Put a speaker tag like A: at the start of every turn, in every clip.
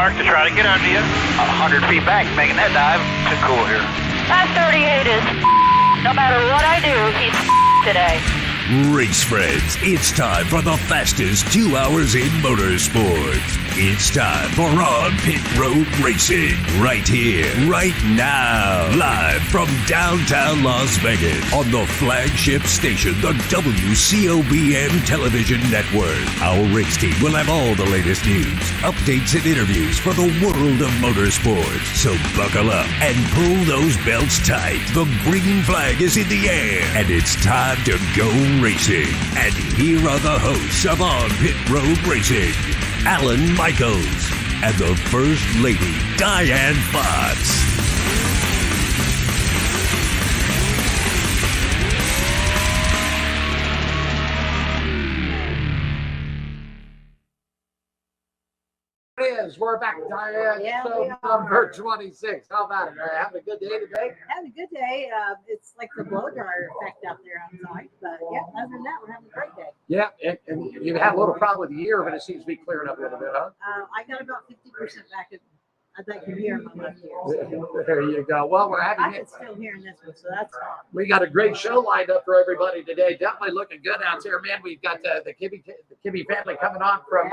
A: mark to try to get under you. 100 feet back, making that dive. Too cool here.
B: That 38 is no matter what I do, he's today.
C: Race friends, it's time for the fastest 2 hours in motorsports. It's time for On Pit Road Racing, right here, right now, live from downtown Las Vegas on the flagship station, the WCOBM Television Network. Our race team will have all the latest news, updates, and interviews for the world of motorsports. So buckle up and pull those belts tight. The green flag is in the air, and it's time to go racing. And here are the hosts of On Pit Road Racing, Alan Michaels and the First Lady, Diane Fox.
D: We're back, Diane.
E: Yeah,
D: Show number 26. How about it? Having a good day today?
E: Having a good day. It's like the blow dryer effect out there outside. But yeah, other than that, we're having a great day.
D: Yeah, and you had a little problem with the ear, but it seems to be clearing up a little bit, huh?
E: I got about 50% back. I can hear in my left ear. So.
D: There you go. Well, we're having
E: I can still hear in this one, so that's fine.
D: We got a great show lined up for everybody today. Definitely looking good out there, man. We've got the Kibbie family coming on from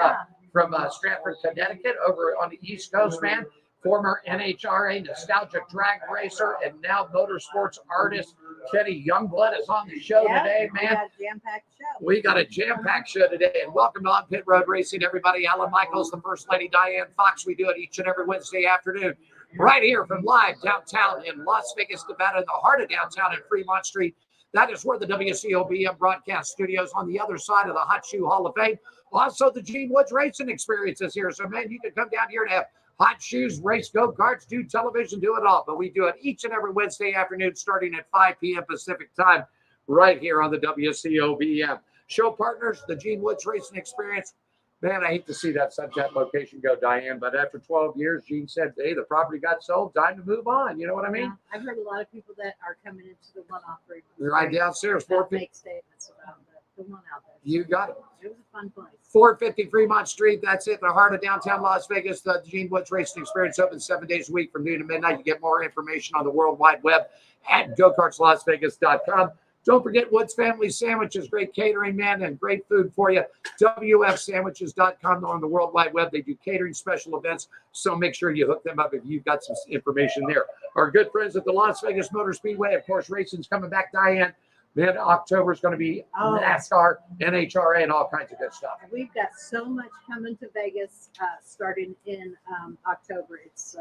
D: Stratford, Connecticut, over on the East Coast, man. Former NHRA nostalgic drag racer and now motorsports artist Kenny Youngblood is on the show today, man.
E: We got a jam-packed show.
D: We got a jam-packed show today, and welcome to On Pit Road Racing, everybody. Alan Michaels, the First Lady, Diane Fox. We do it each and every Wednesday afternoon, right here from live downtown in Las Vegas, Nevada, in the heart of downtown in Fremont Street. That is where the WCOBM broadcast studios on the other side of the Hot Shoe Hall of Fame. Also, the Gene Woods Racing Experience is here. So, man, you can come down here and have hot shoes, race go-karts, do television, do it all. But we do it each and every Wednesday afternoon starting at 5 p.m. Pacific time right here on the WCOBM. Show partners, the Gene Woods Racing Experience. Man, I hate to see that Sunset location go, Diane, but after 12 years, Gene said, hey, the property got sold. Time to move on. You know what I mean?
E: Yeah, I've heard a lot of people that are coming into the one-off race.
D: Right downstairs.
E: Make statements about the one out there.
D: You got it.
E: It was a fun place.
D: 450 Fremont Street. That's it. The heart of downtown Las Vegas. The Gene Woods Racing Experience open 7 days a week from noon to midnight. You get more information on the World Wide Web at gokartslasvegas.com. Don't forget Woods Family Sandwiches. Great catering, man, and great food for you. WFSandwiches.com on the World Wide Web. They do catering special events, so make sure you hook them up if you've got some information there. Our good friends at the Las Vegas Motor Speedway. Of course, racing's coming back, Diane. Mid-October is going to be NASCAR, NHRA, and all kinds of good stuff.
E: We've got so much coming to Vegas starting in October. It's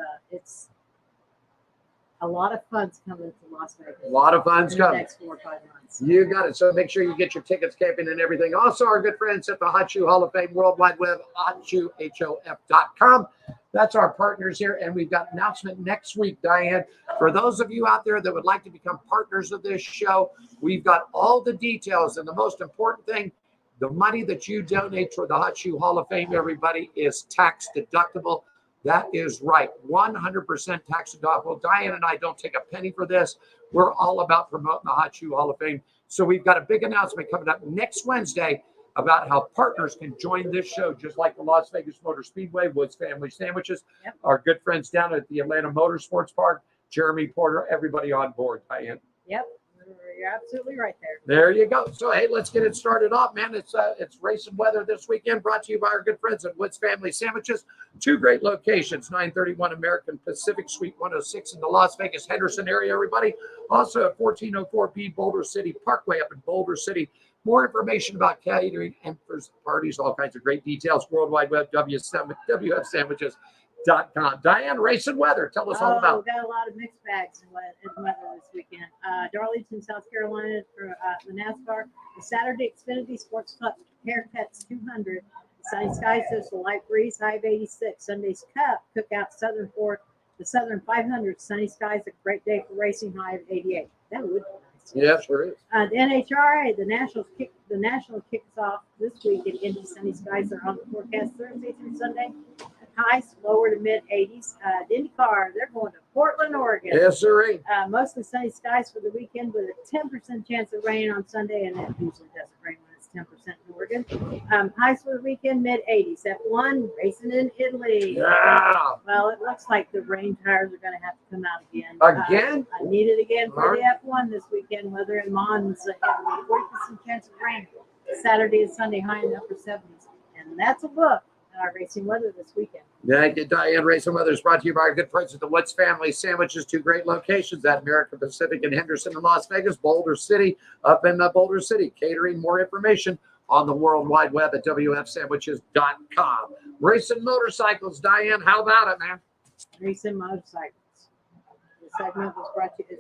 E: a lot of fun's coming to Las Vegas.
D: A lot of fun's
E: in the
D: coming.
E: next 4 or 5 months.
D: You got it. So make sure you get your tickets, camping, and everything. Also, our good friends at the Hot Shoe Hall of Fame, World Wide Web, hotshoehof.com. That's our partners here, and we've got an announcement next week, Diane. For those of you out there that would like to become partners of this show, we've got all the details, and the most important thing, the money that you donate to the Hot Shoe Hall of Fame, everybody, is tax deductible. That is right, 100% tax deductible. Diane and I don't take a penny for this. We're all about promoting the Hot Shoe Hall of Fame. So we've got a big announcement coming up next Wednesday about how partners can join this show, just like the Las Vegas Motor Speedway, Woods Family Sandwiches, our good friends down at the Atlanta Motorsports Park, Jeremy Porter, everybody on board, Diane.
E: Yep, you're absolutely right there.
D: There you go. So, hey, let's get it started off, man. It's racing weather this weekend, brought to you by our good friends at Woods Family Sandwiches. 2 great locations, 931 American Pacific, Suite 106 in the Las Vegas Henderson area, everybody. Also at 1404B Boulder City Parkway up in Boulder City. More information about catering and parties, all kinds of great details. World Wide Web, WFSandwiches.com. Diane, race and weather. Tell us all about it.
E: We got a lot of mixed bags in weather this weekend. Darlington, South Carolina for the NASCAR. The Saturday Xfinity Sports Cup Haircuts 200. Sunny skies, there's a light breeze, high of 86. Sunday's Cup Cookout Southern Ford. The Southern 500. Sunny skies, a great day for racing, high of 88. That would be nice.
D: Yeah, sure is.
E: The NHRA, the National kicks off this week in Indy. Sunny skies are on the forecast Thursday through Sunday. Highs lower to mid 80s. The IndyCar, they're going to Portland, Oregon.
D: Yes, sir.
E: Mostly sunny skies for the weekend with a 10% chance of rain on Sunday, and it usually doesn't rain when it's 10% north. Oregon. Highs for the weekend, mid-80s. F1, racing in Italy.
D: Yeah.
E: Well, it looks like the rain tires are going to have to come out again.
D: Again?
E: I need it again for the F1 this weekend. Weather in Monza, Italy, 40% chance of rain. Saturday and Sunday, high in the upper 70s. And that's a look at our racing weather this weekend.
D: Thank you, Diane. Racing Weather is brought to you by our good friends at the Woods Family Sandwiches. 2 great locations at American Pacific in Henderson and Las Vegas, Boulder City, up in Boulder City. Catering. More information on the World Wide Web at wfsandwiches.com. Racing motorcycles, Diane. How about it, man?
E: Racing motorcycles. This segment was brought to you.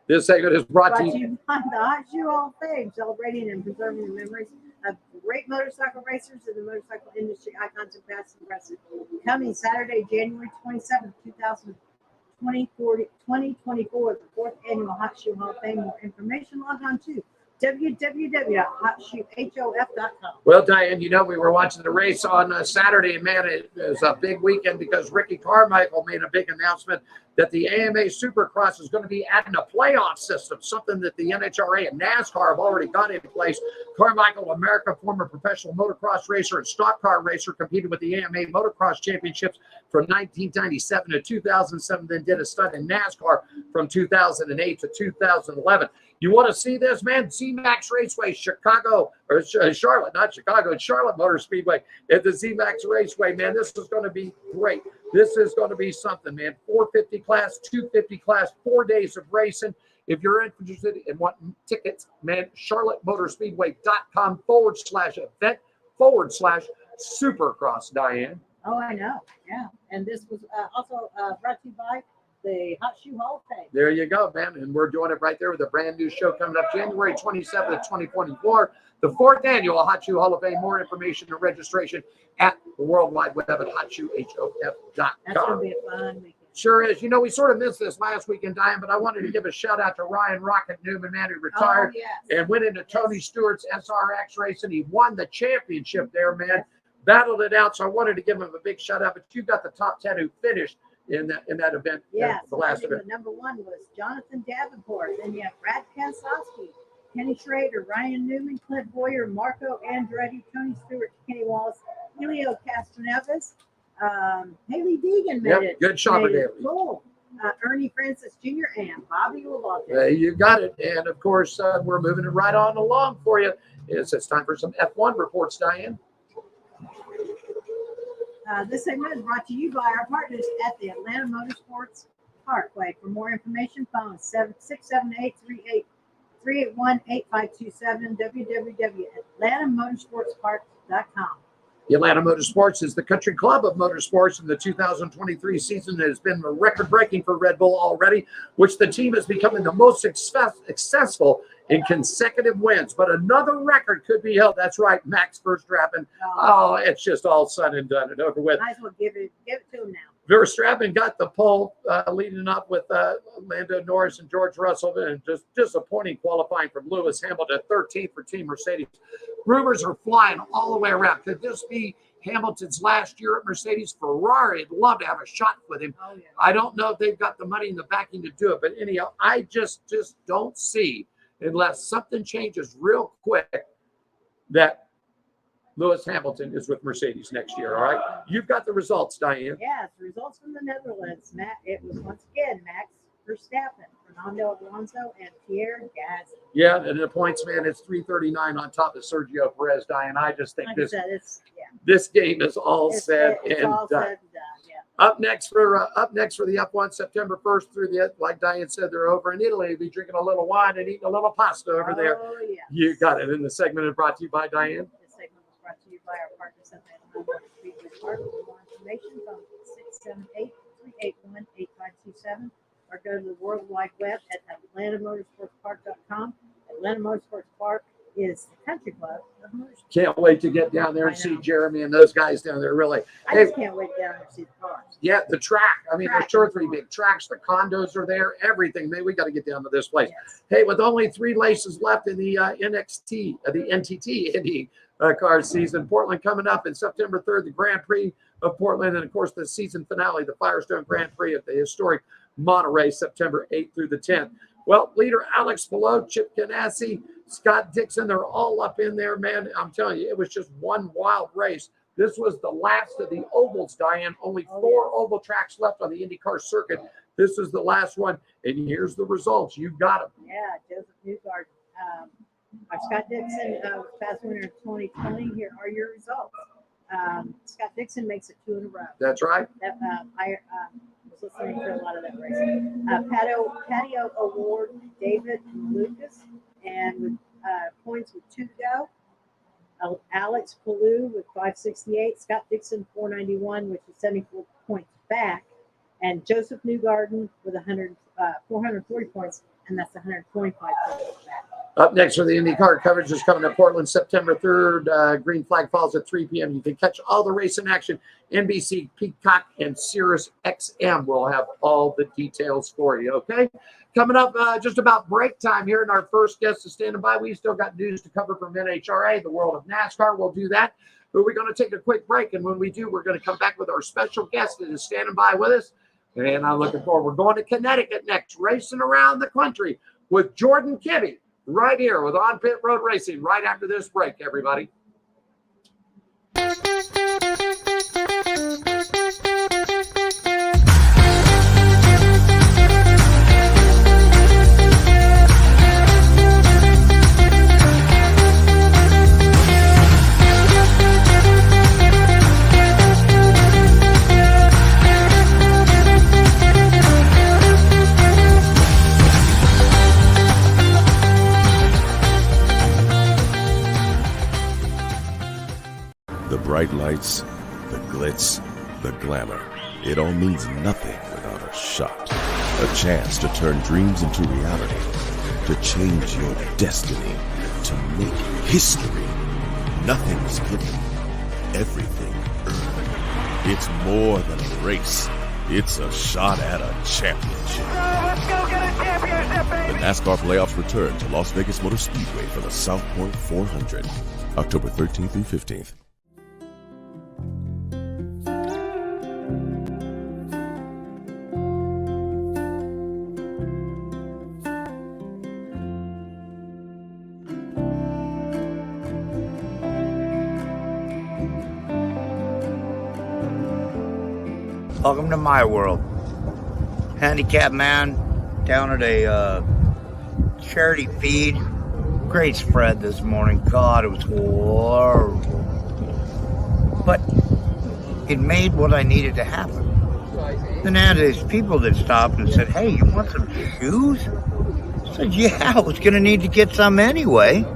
D: This segment is brought to you
E: by the Hot Shoe Hall of Fame, celebrating and preserving the memories of great motorcycle racers and the motorcycle industry icons and past and present. Coming Saturday, January 27th, 2024, the 4th annual Hot Shoe Hall of Fame. More information, log on to www.hotshoehof.com.
D: Well, Diane, you know, we were watching the race on Saturday, and man, it was a big weekend because Ricky Carmichael made a big announcement that the AMA Supercross is going to be adding a playoff system, something that the NHRA and NASCAR have already got in place. Carmichael, America, former professional motocross racer and stock car racer, competed with the AMA Motocross Championships from 1997 to 2007, then did a stunt in NASCAR from 2008 to 2011. You want to see this, man? Z-Max Raceway, Chicago, or Charlotte, not Chicago, Charlotte Motor Speedway at the Z-Max Raceway, man. This is going to be great. This is going to be something, man. 450 class, 250 class, 4 days of racing. If you're interested in wanting tickets, man, charlottemotorspeedway.com/event/Supercross, Diane.
E: Oh, I know. Yeah. And this was also brought to you by the Hot Shoe Hall of Fame.
D: There you go, man. And we're doing it right there with a brand new show coming up January 27th, 2024. The 4th annual Hot Shoe Hall of Fame. More information and registration at the World Wide Web at hotshoehof.com.
E: That's going to be a fun weekend.
D: Sure is. You know, we sort of missed this last weekend, Diane, but I wanted to give a shout out to Ryan Rocket Newman, man, who retired and went into Tony Stewart's SRX race, and he won the championship there, man. Battled it out, so I wanted to give him a big shout out. But you got the top 10 who finished in that event.
E: Yeah,
D: the last event.
E: Number 1 was Jonathan Davenport. Then you have Brad Kansowski, Kenny Schrader, Ryan Newman, Clint Boyer, Marco Andretti, Tony Stewart, Kenny Wallace, Helio Castroneves, Haley Deegan made it.
D: Good shot, Haley.
E: Cool. Ernie Francis Jr. and Bobby Willard.
D: You got it. And of course, we're moving it right on along for you. It's time for some F1 reports, Diane.
E: This segment is brought to you by our partners at the Atlanta Motorsports Parkway. For more information, phone 678-381-8527, www.atlantamotorsportspark.com. The Atlanta Motorsports is the country club of motorsports, in the 2023 season has been record-breaking for Red Bull already, which the team is becoming the most successful in consecutive wins. But another record could be held. That's right, Max Verstappen. Oh, it's just all said and done and over with.
B: Might as well give it to him now.
D: Verstappen got the pole, leading up with Lando Norris and George Russell, and just disappointing qualifying from Lewis Hamilton, 13th for Team Mercedes. Rumors are flying all the way around. Could this be Hamilton's last year at Mercedes? Ferrari would love to have a shot with him.
B: Oh, yeah.
D: I don't know if they've got the money and the backing to do it, but anyhow, I just don't see, unless something changes real quick, that Lewis Hamilton is with Mercedes next year. All right, you've got the results, Diane.
B: Yes, results from the Netherlands. It was once again Max Verstappen, Fernando Alonso, and Pierre Gasly.
D: Yeah, and the points, man, it's 339 on top of Sergio Perez, Diane. I just think this game is all said and done.
B: Yeah.
D: Up next for the F1, September 1st through the, like Diane said, they're over in Italy. We'll be drinking a little wine and eating a little pasta over there.
B: Oh, yes.
D: You got it. And the segment is brought to you by Diane.
B: This segment was brought to you by our partners at the Atlanta Motor Park. For more information, phone 678-381-8527 or go to the World Wide Web at atlantamotorsportspark.com. Atlanta Motorsports Park is the country club of motorsports.
D: Can't wait to get down there and see Jeremy and those guys down there. Really,
B: I just can't wait down there to see the cars.
D: Yeah, the track. I mean, there's 2 or 3 big tracks. The condos are there. Everything. Man, we got to get down to this place.
B: Yes.
D: Hey, with only 3 races left in the NTT Indy car season, Portland coming up in September 3rd, the Grand Prix of Portland, and of course the season finale, the Firestone Grand Prix at the historic Monterey, September 8th through the 10th. Well, leader Alex Below, Chip Ganassi, Scott Dixon, they're all up in there, man. I'm telling you, it was just one wild race. This was the last of the ovals, Diane. Only 4 oval tracks left on the IndyCar circuit. This is the last one, and here's the results. You got them.
E: Yeah, Joseph Newgard. Our Scott Dixon fast winner of 2020. Here are your results. Scott Dixon makes it 2 in a row.
D: That's right.
E: I was listening to a lot of that race. Patio Award, David and Lucas, and with points with 2 to go. Alex Palou with 568, Scott Dixon 491, which is 74 points back, and Joseph Newgarden with 440 points, and that's 125 points back.
D: Up next for the IndyCar coverage is coming to Portland September 3rd. Green flag falls at 3 p.m. You can catch all the race in action. NBC, Peacock, and Sirius XM will have all the details for you, okay? Coming up just about break time here, and our first guest is standing by. We still got news to cover from NHRA, the world of NASCAR. We'll do that. But we're going to take a quick break, and when we do, we're going to come back with our special guest that is standing by with us. And I'm looking forward. We're going to Connecticut next, racing around the country with Jordan Kibbie. Right here with On Pit Road Racing, right after this break, everybody.
F: The bright lights, the glitz, the glamour. It all means nothing without a shot. A chance to turn dreams into reality. To change your destiny. To make history. Nothing's given. Everything earned. It's more than a race. It's a shot at a championship.
A: Let's go get a championship, baby!
F: The NASCAR playoffs return to Las Vegas Motor Speedway for the South Point 400. October 13th through 15th.
G: Welcome to my world. Handicapped man down at a charity feed. Great spread this morning. God, it was horrible. But it made what I needed to happen. Then I had these people that stopped and said, "Hey, you want some shoes?" I said, "Yeah, I was going to need to get some anyway.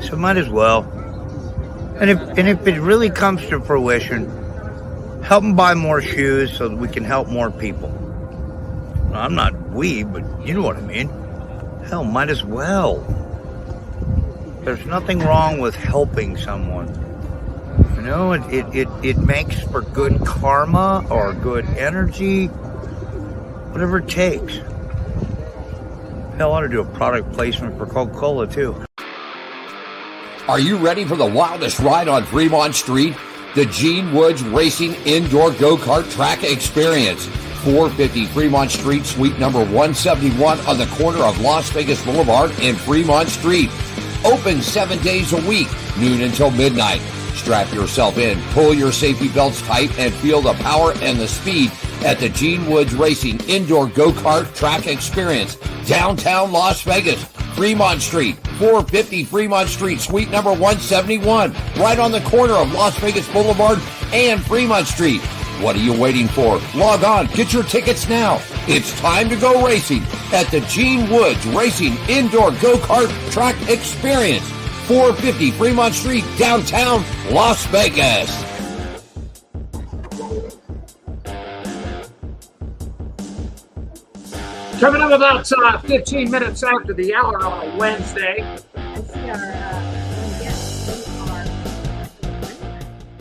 G: So might as well." And if it really comes to fruition, help them buy more shoes so that we can help more people. I'm not we, but you know what I mean. Hell, might as well. There's nothing wrong with helping someone. You know, it makes for good karma or good energy, whatever it takes. Hell, I ought to do a product placement for Coca-Cola too.
D: Are you ready for the wildest ride on Fremont Street? The Gene Woods Racing Indoor Go-Kart Track Experience. 450 Fremont Street, suite number 171 on the corner of Las Vegas Boulevard and Fremont Street. Open 7 days a week, noon until midnight. Strap yourself in, pull your safety belts tight, and feel the power and the speed at the Gene Woods Racing Indoor Go-Kart Track Experience. Downtown Las Vegas, Fremont Street, 450 Fremont Street, suite number 171, right on the corner of Las Vegas Boulevard and Fremont Street. What are you waiting for? Log on, get your tickets now. It's time to go racing at the Gene Woods Racing Indoor Go-Kart Track Experience, 450 Fremont Street, downtown Las Vegas. Coming up about 15 minutes after the hour on a Wednesday.
E: I see our guests are.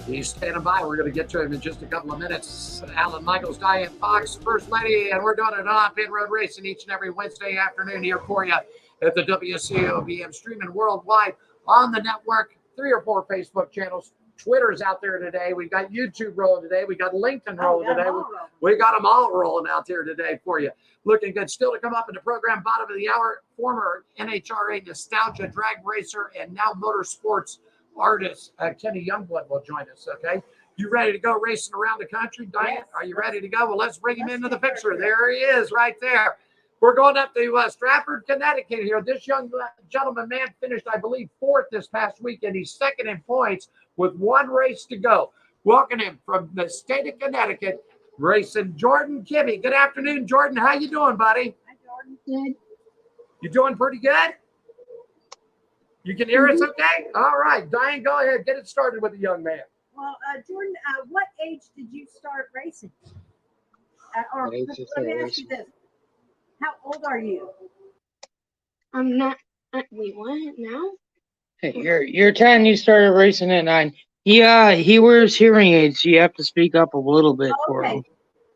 D: He's standing by. We're going to get to him in just a couple of minutes. Alan Michaels, Diane Fox, First Lady, and we're doing it on Pit Road Racing each and every Wednesday afternoon here for you at the WCOBM, streaming worldwide on the network, 3 or 4 Facebook channels, Twitter's out there today. We got YouTube rolling today. We got LinkedIn rolling
E: got 'em
D: today.
E: all rolling.
D: We got them all rolling out there today for you. Looking good. Still to come up in the program, bottom of the hour, former NHRA nostalgia drag racer and now motorsports artist Kenny Youngblood will join us. Okay, you ready to go racing around the country, Diane?
E: Yes.
D: Are you ready to go? Well, let's bring him into the picture. There he is, right there. We're going up to Stratford, Connecticut here. This young gentleman, man, finished, I believe, 4th this past weekend. He's 2nd in points with 1 race to go. Welcome him from the state of Connecticut, racing Jordan Kibbie. Good afternoon, Jordan. How you doing, buddy?
E: Hi, Jordan. Good.
D: You doing pretty good? You can hear us okay? All right. Diane, go ahead. Get it started with the young man.
E: Well, Jordan, what age did you start racing? Or
H: What age
E: let
H: did
E: me
H: I start
E: ask you this. How old are you?
H: I'm not. Wait, what? Now? Hey, you're 10. You started racing at 9. Yeah, he wears hearing aids, so you have to speak up a little bit for him.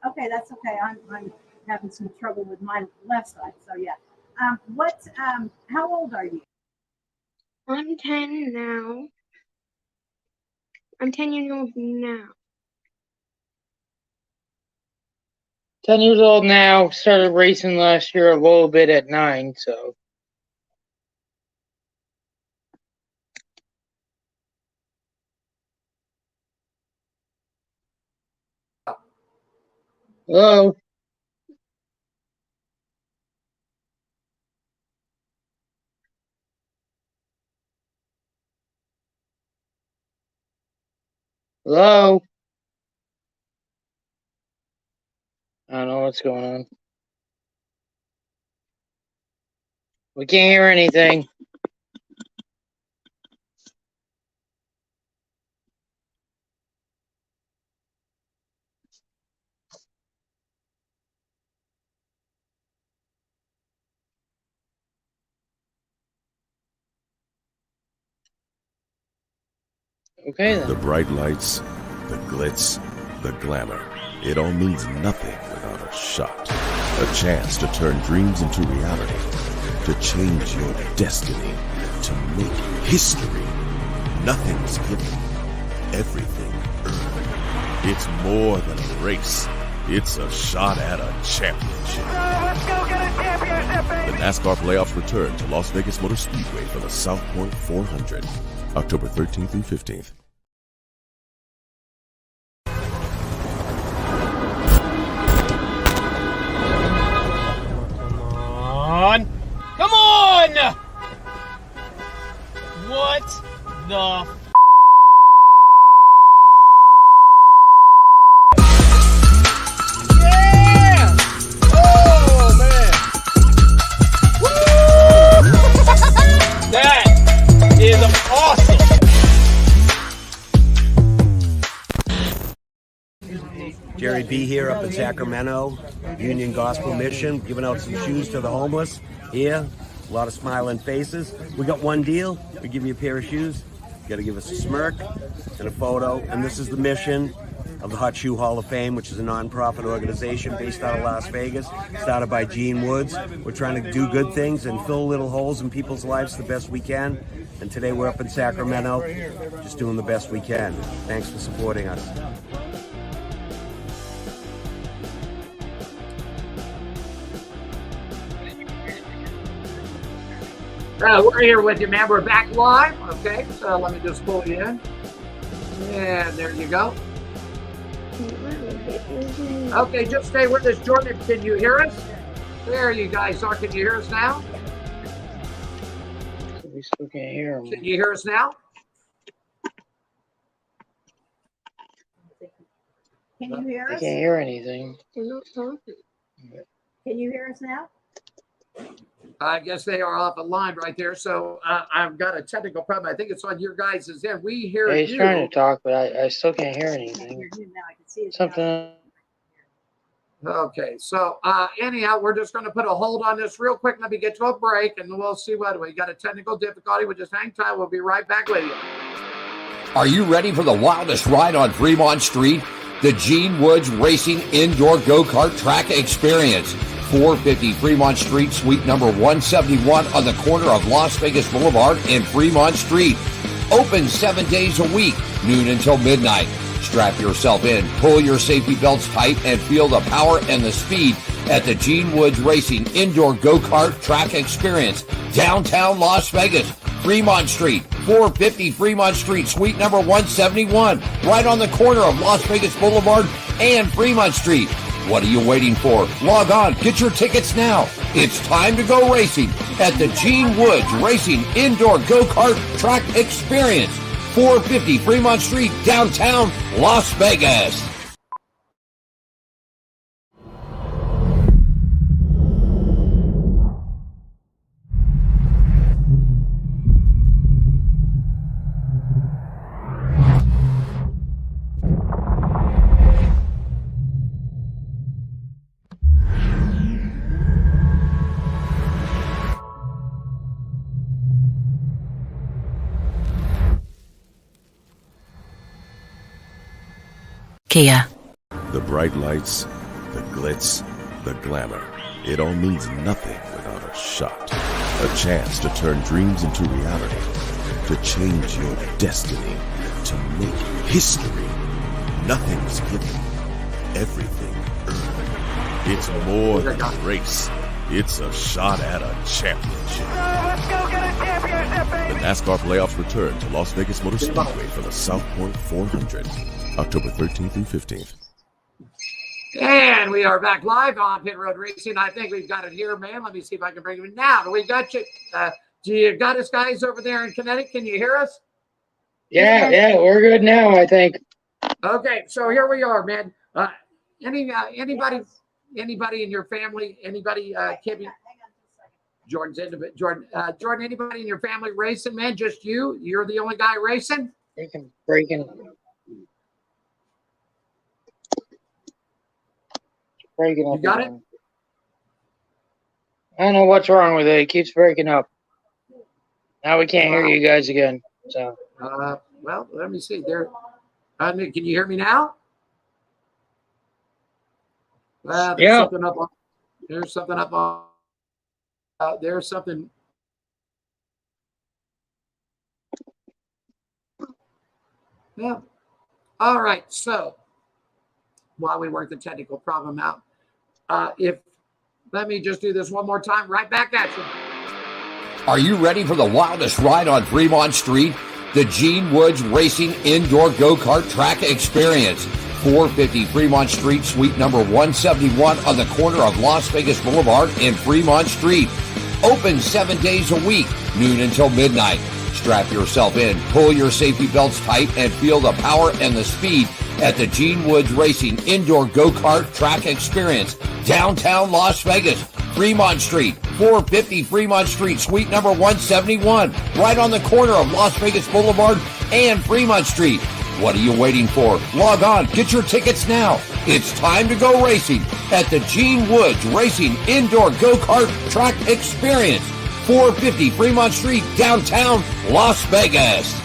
E: Okay, that's okay. I'm having some trouble with my left side, so yeah. How old are you?
H: I'm 10 now. I'm 10 years old now. 10 years old now. Started racing last year a little bit at 9, so. Hello? Hello? I don't know what's going on. We can't hear anything. Okay then.
F: The bright lights, the glitz, the glamour. It all means nothing without a shot. A chance to turn dreams into reality. To change your destiny. To make history. Nothing's given. Everything earned. It's more than a race. It's a shot at a championship.
A: Let's go get a championship, baby!
F: The NASCAR playoffs return to Las Vegas Motor Speedway for the South Point 400, October 13th through 15th.
I: Come on! What the yeah! Oh man! Woo! That is awesome!
J: Jerry B here up in Sacramento, Union Gospel Mission, giving out some shoes to the homeless. Here, a lot of smiling faces. We got one deal. We give you a pair of shoes. You got to give us a smirk and a photo. And this is the mission of the Hot Shoe Hall of Fame, which is a non-profit organization based out of Las Vegas, started by Gene Woods. We're trying to do good things and fill little holes in people's lives the best we can. And today we're up in Sacramento, just doing the best we can. Thanks for supporting us.
D: We're here with you, man. We're back live. Okay, so let me just pull you in. And there you go. Okay, just stay with us, Jordan. Can you hear us? There you guys are. Can you hear us now?
H: We still can't hear him.
D: Can you hear us now?
E: Can you hear
H: I
E: us?
H: can't hear anything.
E: They're not talking. Can you hear us now?
D: I guess they are off a line right there. So I've got a technical problem. I think it's on your guys' end. We hear
H: Yeah, he's
D: you.
H: trying to talk, but I still can't hear
E: I can't
H: anything.
E: hear you now. I can see it.
H: Something.
D: Okay, so anyhow, we're just going to put a hold on this real quick. Let me get to a break, and we'll see what we got. A technical difficulty. We'll just hang tight. We'll be right back with you.
K: Are you ready for the wildest ride on Fremont Street? The Gene Woods Racing Indoor Go-Kart Track Experience. 450 Fremont Street, suite number 171 on the corner of Las Vegas Boulevard and Fremont Street. Open 7 days a week, noon until midnight. Strap yourself in, pull your safety belts tight, and feel the power and the speed at the Gene Woods Racing Indoor Go-Kart Track Experience, downtown Las Vegas, Fremont Street, 450 Fremont Street, suite number 171, right on the corner of Las Vegas Boulevard and Fremont Street. What are you waiting for? Log on, get your tickets now. It's time to go racing at the Gene Woods Racing Indoor Go-Kart Track Experience, 450 Fremont Street, downtown Las Vegas.
L: Kia.
F: The bright lights, the glitz, the glamour. It all means nothing without a shot. A chance to turn dreams into reality. To change your destiny. To make history. Nothing's given. Everything earned. It's more than a race. It's a shot at a championship.
A: Let's go get a championship, baby!
F: The NASCAR playoffs return to Las Vegas Motor Speedway for the South Point 400. October 13th through 15th.
D: And we are back live on Pit Road Racing. I think we've got it here, man. Let me see if I can bring it in now. We got you. Do you got us guys over there in Connecticut? Can you hear us?
H: Yeah, we're good now, I think.
D: Okay, so here we are, man. Anybody in your family? Anybody? Kibbie? Jordan's into it. Jordan, anybody in your family racing, man? Just you? You're the only guy racing?
H: Breaking.
D: You got it?
H: I don't know what's wrong with it. It keeps breaking up. Now we can't hear you guys again. So.
D: Well, let me see. There. Can you hear me now? There's
H: Yeah.
D: something up on. There's something up on. There's something. Yeah. All right. So while we work the technical problem out, let me just do this one more time. Right back at you.
K: Are you ready for the wildest ride on Fremont Street? The Gene Woods Racing Indoor Go-Kart Track Experience, 450 Fremont Street, suite number 171 on the corner of Las Vegas Boulevard and Fremont Street. Open 7 days a week, noon until midnight. Strap yourself in, pull your safety belts tight, and feel the power and the speed at the Gene Woods Racing Indoor Go-Kart Track Experience, downtown Las Vegas, Fremont Street, 450 Fremont Street, suite number 171, right on the corner of Las Vegas Boulevard and Fremont Street. What are you waiting for? Log on, get your tickets now. It's time to go racing at the Gene Woods Racing Indoor Go-Kart Track Experience, 450 Fremont Street, downtown Las Vegas.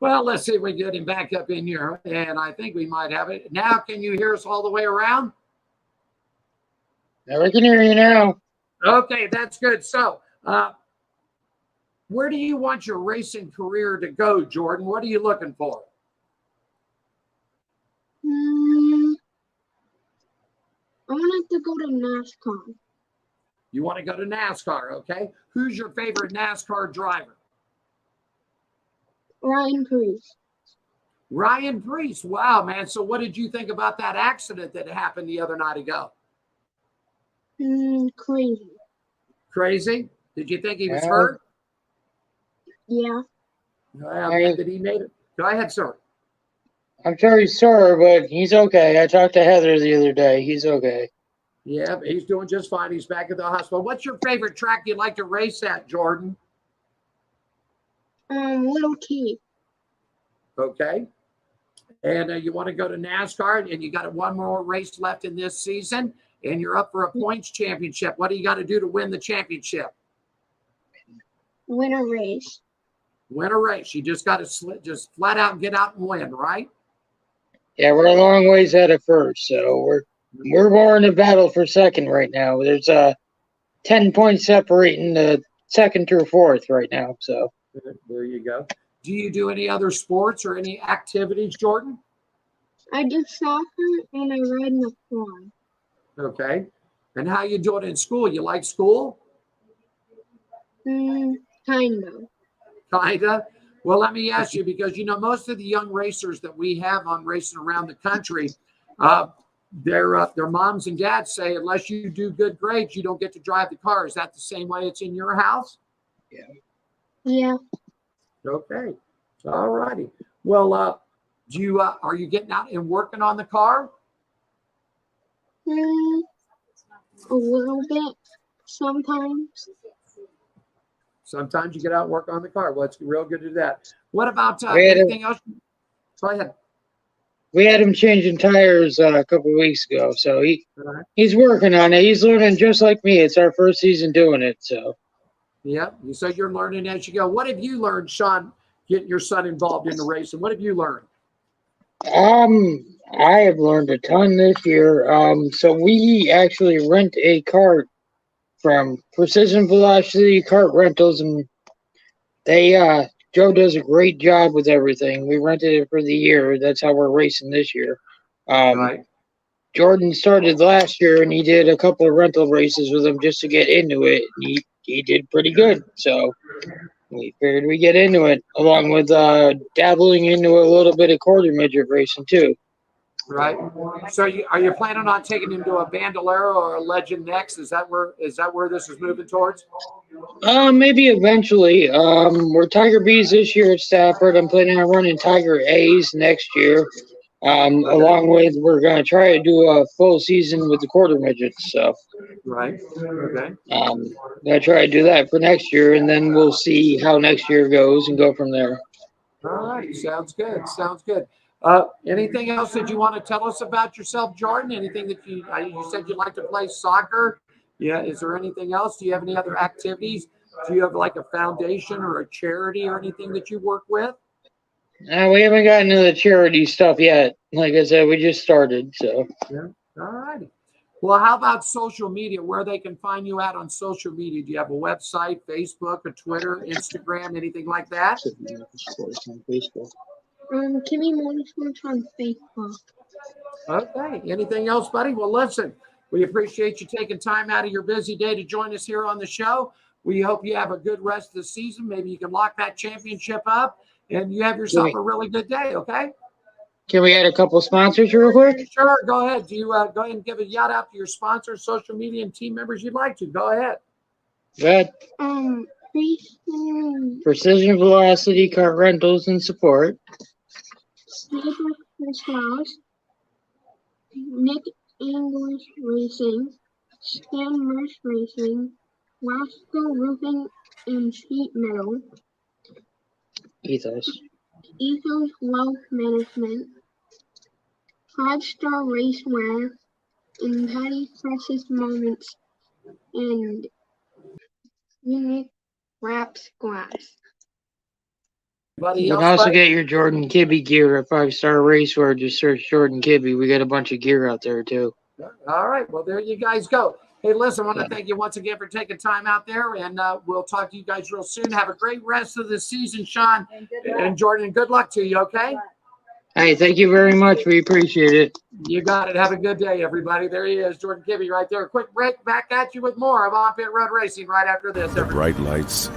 D: Well, let's see if we get him back up in here, and I think we might have it. Now, can you hear us all the way around?
H: Yeah, we can hear you now.
D: Okay, that's good. So, where do you want your racing career to go, Jordan? What are you looking for?
M: I wanted to go to NASCAR.
D: You want to go to NASCAR, okay? Who's your favorite NASCAR driver?
M: Ryan Preece.
D: Ryan Preece. Wow, man. So what did you think about that accident that happened the other night ago?
M: Crazy.
D: Crazy? Did you think he was hurt?
M: Yeah.
D: Well, did he made it? Go ahead, sir.
H: I'm sorry, sir, but he's okay. I talked to Heather the other day. He's okay.
D: Yeah, he's doing just fine. He's back at the hospital. What's your favorite track you like to race at, Jordan?
M: Little Key.
D: Okay. And you want to go to NASCAR, and you got one more race left in this season, and you're up for a points championship. What do you got to do to win the championship?
M: Win a race.
D: Win a race. You just got to just flat out get out and win, right?
H: Yeah, we're a long ways out of first, so we're more in a battle for second right now. There's 10 points separating the second through fourth right now. So
D: there you go. Do you do any other sports or any activities, Jordan?
M: I do soccer and I ride in the farm.
D: Okay. And how you doing in school? You like school?
M: Kinda.
D: Kinda. Well, let me ask you, because most of the young racers that we have on racing around the country, their moms and dads say unless you do good grades, you don't get to drive the car. Is that the same way it's in your house?
M: Yeah.
D: Okay. All righty. Well, are you getting out and working on the car?
M: A little bit. Sometimes.
D: Sometimes you get out and work on the car. Well, it's real good to do that. What about anything else? Go ahead.
H: we had him changing tires a couple weeks ago, so he's working on it. He's learning just like me. It's our first season doing it, so.
D: Yeah, so you're learning as you go. What have you learned, Sean, getting your son involved in the racing? What have you learned?
H: I have learned a ton this year. So we actually rent a cart from Precision Velocity Kart Rentals, and Joe does a great job with everything. We rented it for the year. That's how we're racing this year.
D: Right.
H: Jordan started last year, and he did a couple of rental races with him just to get into it. He did pretty good, so we figured we'd get into it, along with dabbling into a little bit of quarter midget racing too.
D: Right. So are you planning on taking him to a Bandolero or a Legend next? Is that where this is moving towards?
H: Maybe eventually. We're Tiger B's this year at Stafford. I'm planning on running Tiger A's next year. Along with, we're going to try to do a full season with the quarter midgets. So,
D: right. Okay.
H: Going to try to do that for next year, and then we'll see how next year goes and go from there.
D: All right. Sounds good. Sounds good. Anything else that you want to tell us about yourself, Jordan? Anything that you said you'd like to play soccer? Yeah. Is there anything else? Do you have any other activities? Do you have like a foundation or a charity or anything that you work with?
H: We haven't gotten into the charity stuff yet. Like I said, we just started. So.
D: Yeah. All righty. Well, how about social media? Where they can find you at on social media? Do you have a website, Facebook, a Twitter, Instagram, anything like that?
M: Kibbie Motorsports on Facebook.
D: Okay. Anything else, buddy? Well, listen, we appreciate you taking time out of your busy day to join us here on the show. We hope you have a good rest of the season. Maybe you can lock that championship up and you have yourself a really good day, okay?
H: Can we add a couple sponsors real quick?
D: Sure, go ahead. Do you go ahead and give a shout out to your sponsors, social media, and team members you'd like to? Go ahead.
H: Good. Precision Velocity Kart Rentals and Support.
M: Nick English Racing, Stan Mersh Racing, Wasco Roofing and Sheet Metal,
H: Ethos
M: Wealth Management, 5-Star Racewear, and Patty Precious Moments, and Unique Wraps Glass.
H: You can also get your Jordan Kibbie gear at 5-Star Racewear. Just search Jordan Kibbie. We got a bunch of gear out there too.
D: All right. Well, there you guys go. Hey, listen, I want to thank you once again for taking time out there, and we'll talk to you guys real soon. Have a great rest of the season, Sean and Jordan. Good luck to you, okay?
H: Hey, thank you very much. We appreciate it.
D: You got it. Have a good day, everybody. There he is, Jordan Kibbie right there. Quick break. Back at you with more of On Pit Road Racing right after this.
F: The bright lights,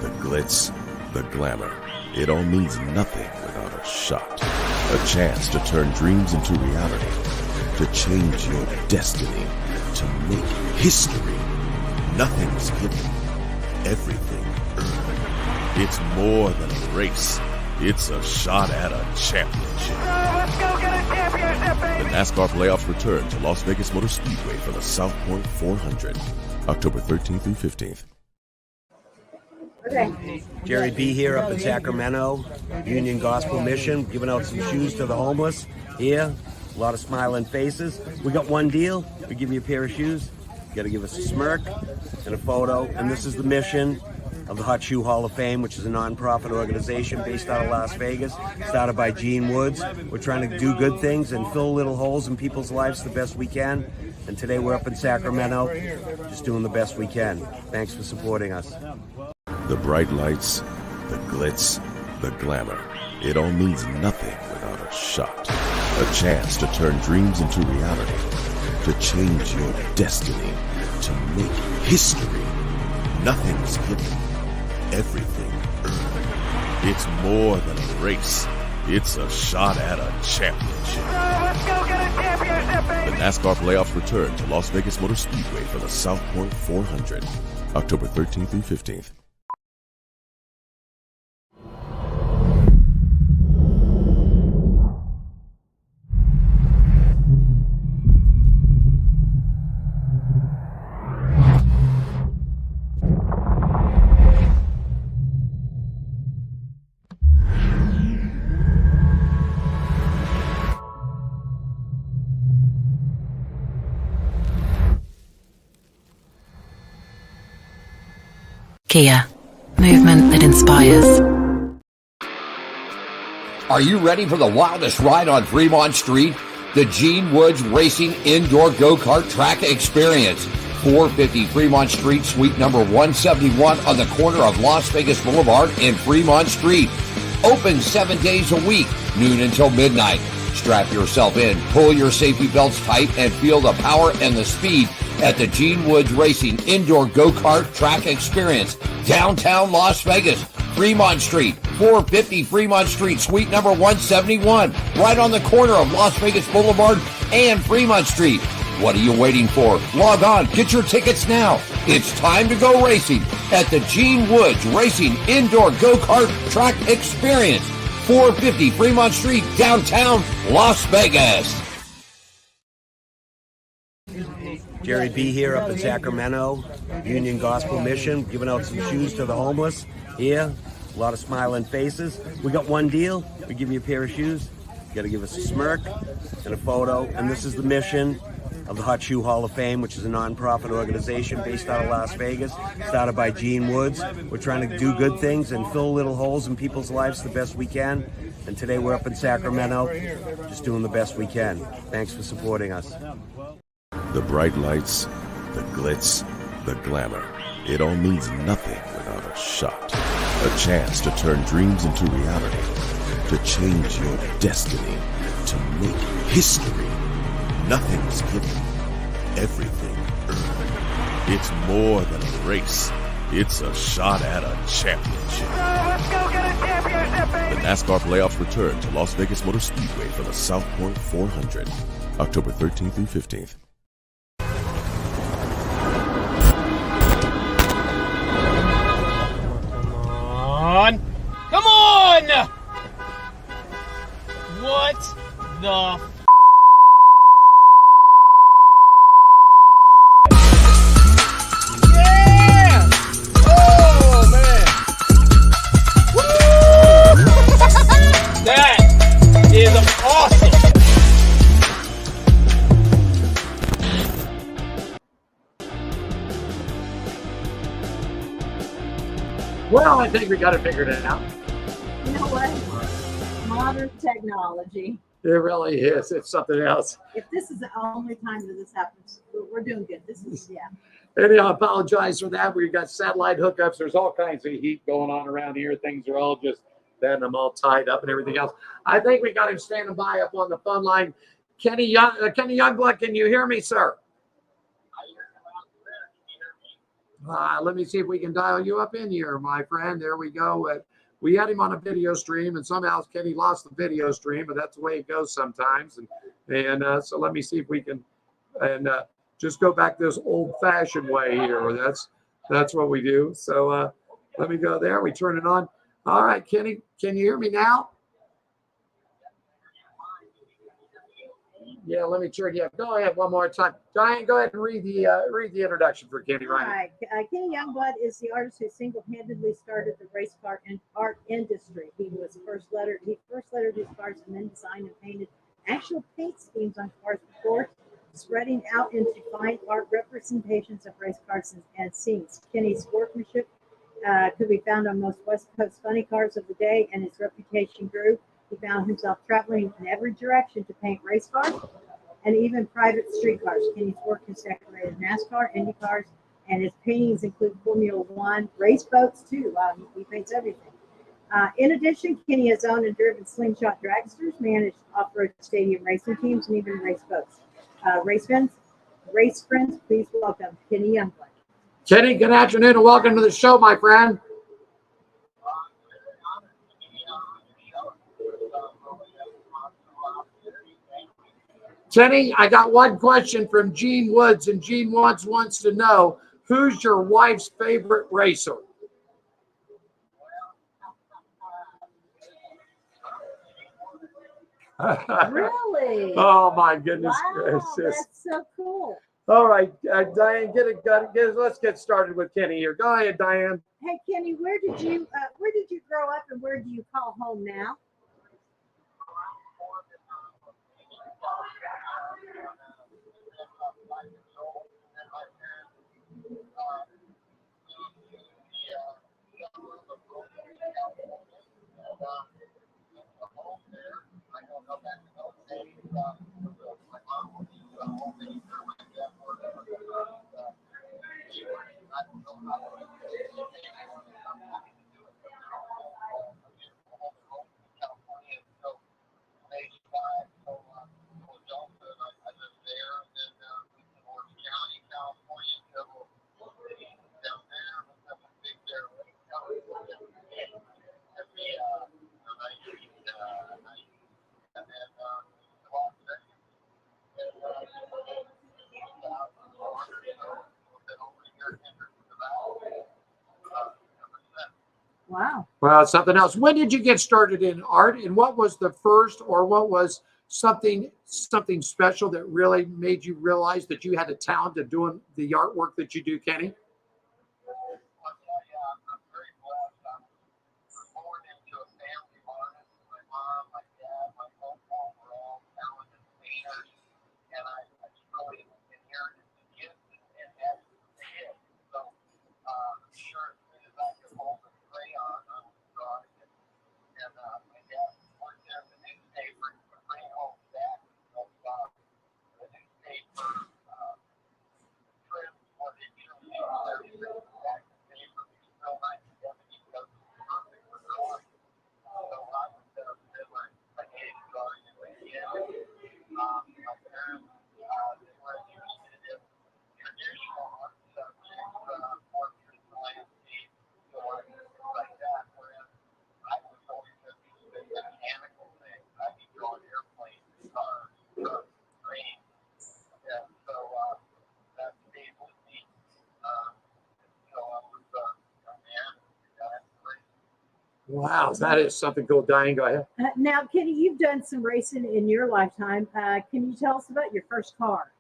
F: the glitz, the glamour. It all means nothing without a shot. A chance to turn dreams into reality. To change your destiny. To make history. Nothing's given. Everything earned. It's more than a race. It's a shot at a championship.
A: Let's go get a championship, baby!
F: The NASCAR playoffs return to Las Vegas Motor Speedway for the South Point 400, October 13th through 15th.
E: Okay.
J: Jerry B here up in Sacramento, Union Gospel Mission, giving out some shoes to the homeless. Here, a lot of smiling faces. We got one deal. We give you a pair of shoes. You got to give us a smirk and a photo. And this is the mission of the Hot Shoe Hall of Fame, which is a non-profit organization based out of Las Vegas, started by Gene Woods. We're trying to do good things and fill little holes in people's lives the best we can. And today we're up in Sacramento, just doing the best we can. Thanks for supporting us.
F: The bright lights, the glitz, the glamour. It all means nothing without a shot. A chance to turn dreams into reality. To change your destiny. To make history. Nothing's given. Everything earned. It's more than a race. It's a shot at a championship.
A: Let's go get a championship, baby!
F: The NASCAR playoffs return to Las Vegas Motor Speedway for the South Point 400, October 13th through 15th.
L: Kia, movement that inspires.
K: Are you ready for the wildest ride on Fremont Street? The Gene Woods Racing Indoor Go-Kart Track Experience. 450 Fremont Street, suite number 171 on the corner of Las Vegas Boulevard and Fremont Street. Open 7 days a week, noon until midnight. Strap yourself in, pull your safety belts tight, and feel the power and the speed at the Gene Woods Racing Indoor Go-Kart Track Experience, downtown Las Vegas, Fremont Street, 450 Fremont Street, suite number 171, right on the corner of Las Vegas Boulevard and Fremont Street. What are you waiting for? Log on, get your tickets now. It's time to go racing at the Gene Woods Racing Indoor Go-Kart Track Experience, 450 Fremont Street, downtown Las Vegas.
J: Jerry B here up in Sacramento, Union Gospel Mission, giving out some shoes to the homeless. Here, a lot of smiling faces. We got one deal. We give you a pair of shoes. You got to give us a smirk and a photo. And this is the mission of the Hot Shoe Hall of Fame, which is a non-profit organization based out of Las Vegas, started by Gene Woods. We're trying to do good things and fill little holes in people's lives the best we can. And today we're up in Sacramento, just doing the best we can. Thanks for supporting us.
F: The bright lights, the glitz, the glamour. It all means nothing without a shot. A chance to turn dreams into reality. To change your destiny. To make history. Nothing's given. Everything earned. It's more than a race. It's a shot at a championship.
A: Let's go get a championship, baby!
F: The NASCAR playoffs return to Las Vegas Motor Speedway for the South Point 400, October 13th through 15th.
I: Come on! What the yeah! Oh man! Woo! That is awesome!
D: Well, I think we got it figured out.
E: You know what? Modern technology.
D: It really is. It's something else.
E: If this is the only time that this happens, we're doing good. This is, yeah.
D: Anyhow, I apologize for that. We've got satellite hookups. There's all kinds of heat going on around here. Things are all just, then I'm all tied up and everything else. I think we got him standing by up on the phone line. Kenny Youngblood, can you hear me, sir? Let me see if we can dial you up in here, my friend. There we go. We had him on a video stream, and somehow Kenny lost the video stream, but that's the way it goes sometimes. And so let me see if we can, and just go back this old-fashioned way here. That's what we do. So let me go there. We turn it on. All right, Kenny, can you hear me now? Yeah, let me turn you up. Go ahead one more time. Diane, go ahead and read the introduction for Kenny
E: All
D: Ryan.
E: right. Kenny Youngblood is the artist who single-handedly started the race car and art industry. He first lettered his cars and then designed and painted actual paint schemes on cars before spreading out into fine art representations of race cars and scenes. Kenny's workmanship could be found on most West Coast funny cars of the day, and his reputation grew. He found himself traveling in every direction to paint race cars and even private street cars. Kenny's work has decorated NASCAR, Indy cars, and his paintings include Formula One, race boats too. He paints everything. In addition, Kenny has owned and driven slingshot dragsters, managed off-road stadium racing teams, and even race boats. Race friends, please welcome Kenny Youngblood.
D: Kenny, good afternoon and welcome to the show, my friend. Kenny, I got one question from Gene Woods, and Gene wants to know, who's your wife's favorite racer?
E: Really?
D: Oh, my goodness
E: Wow,
D: gracious.
E: that's so cool.
D: All right, Diane, let's get started with Kenny here. Go ahead, Diane.
E: Hey, Kenny, where did you grow up, and where do you call home now? Wow.
D: Well, it's something else. When did you get started in art, and what was the first, or what was something special that really made you realize that you had a talent of doing the artwork that you do, Kenny? Wow, that is something cool. Diane, go ahead.
E: Now, Kenny, you've done some racing in your lifetime. Can you tell us about your first car?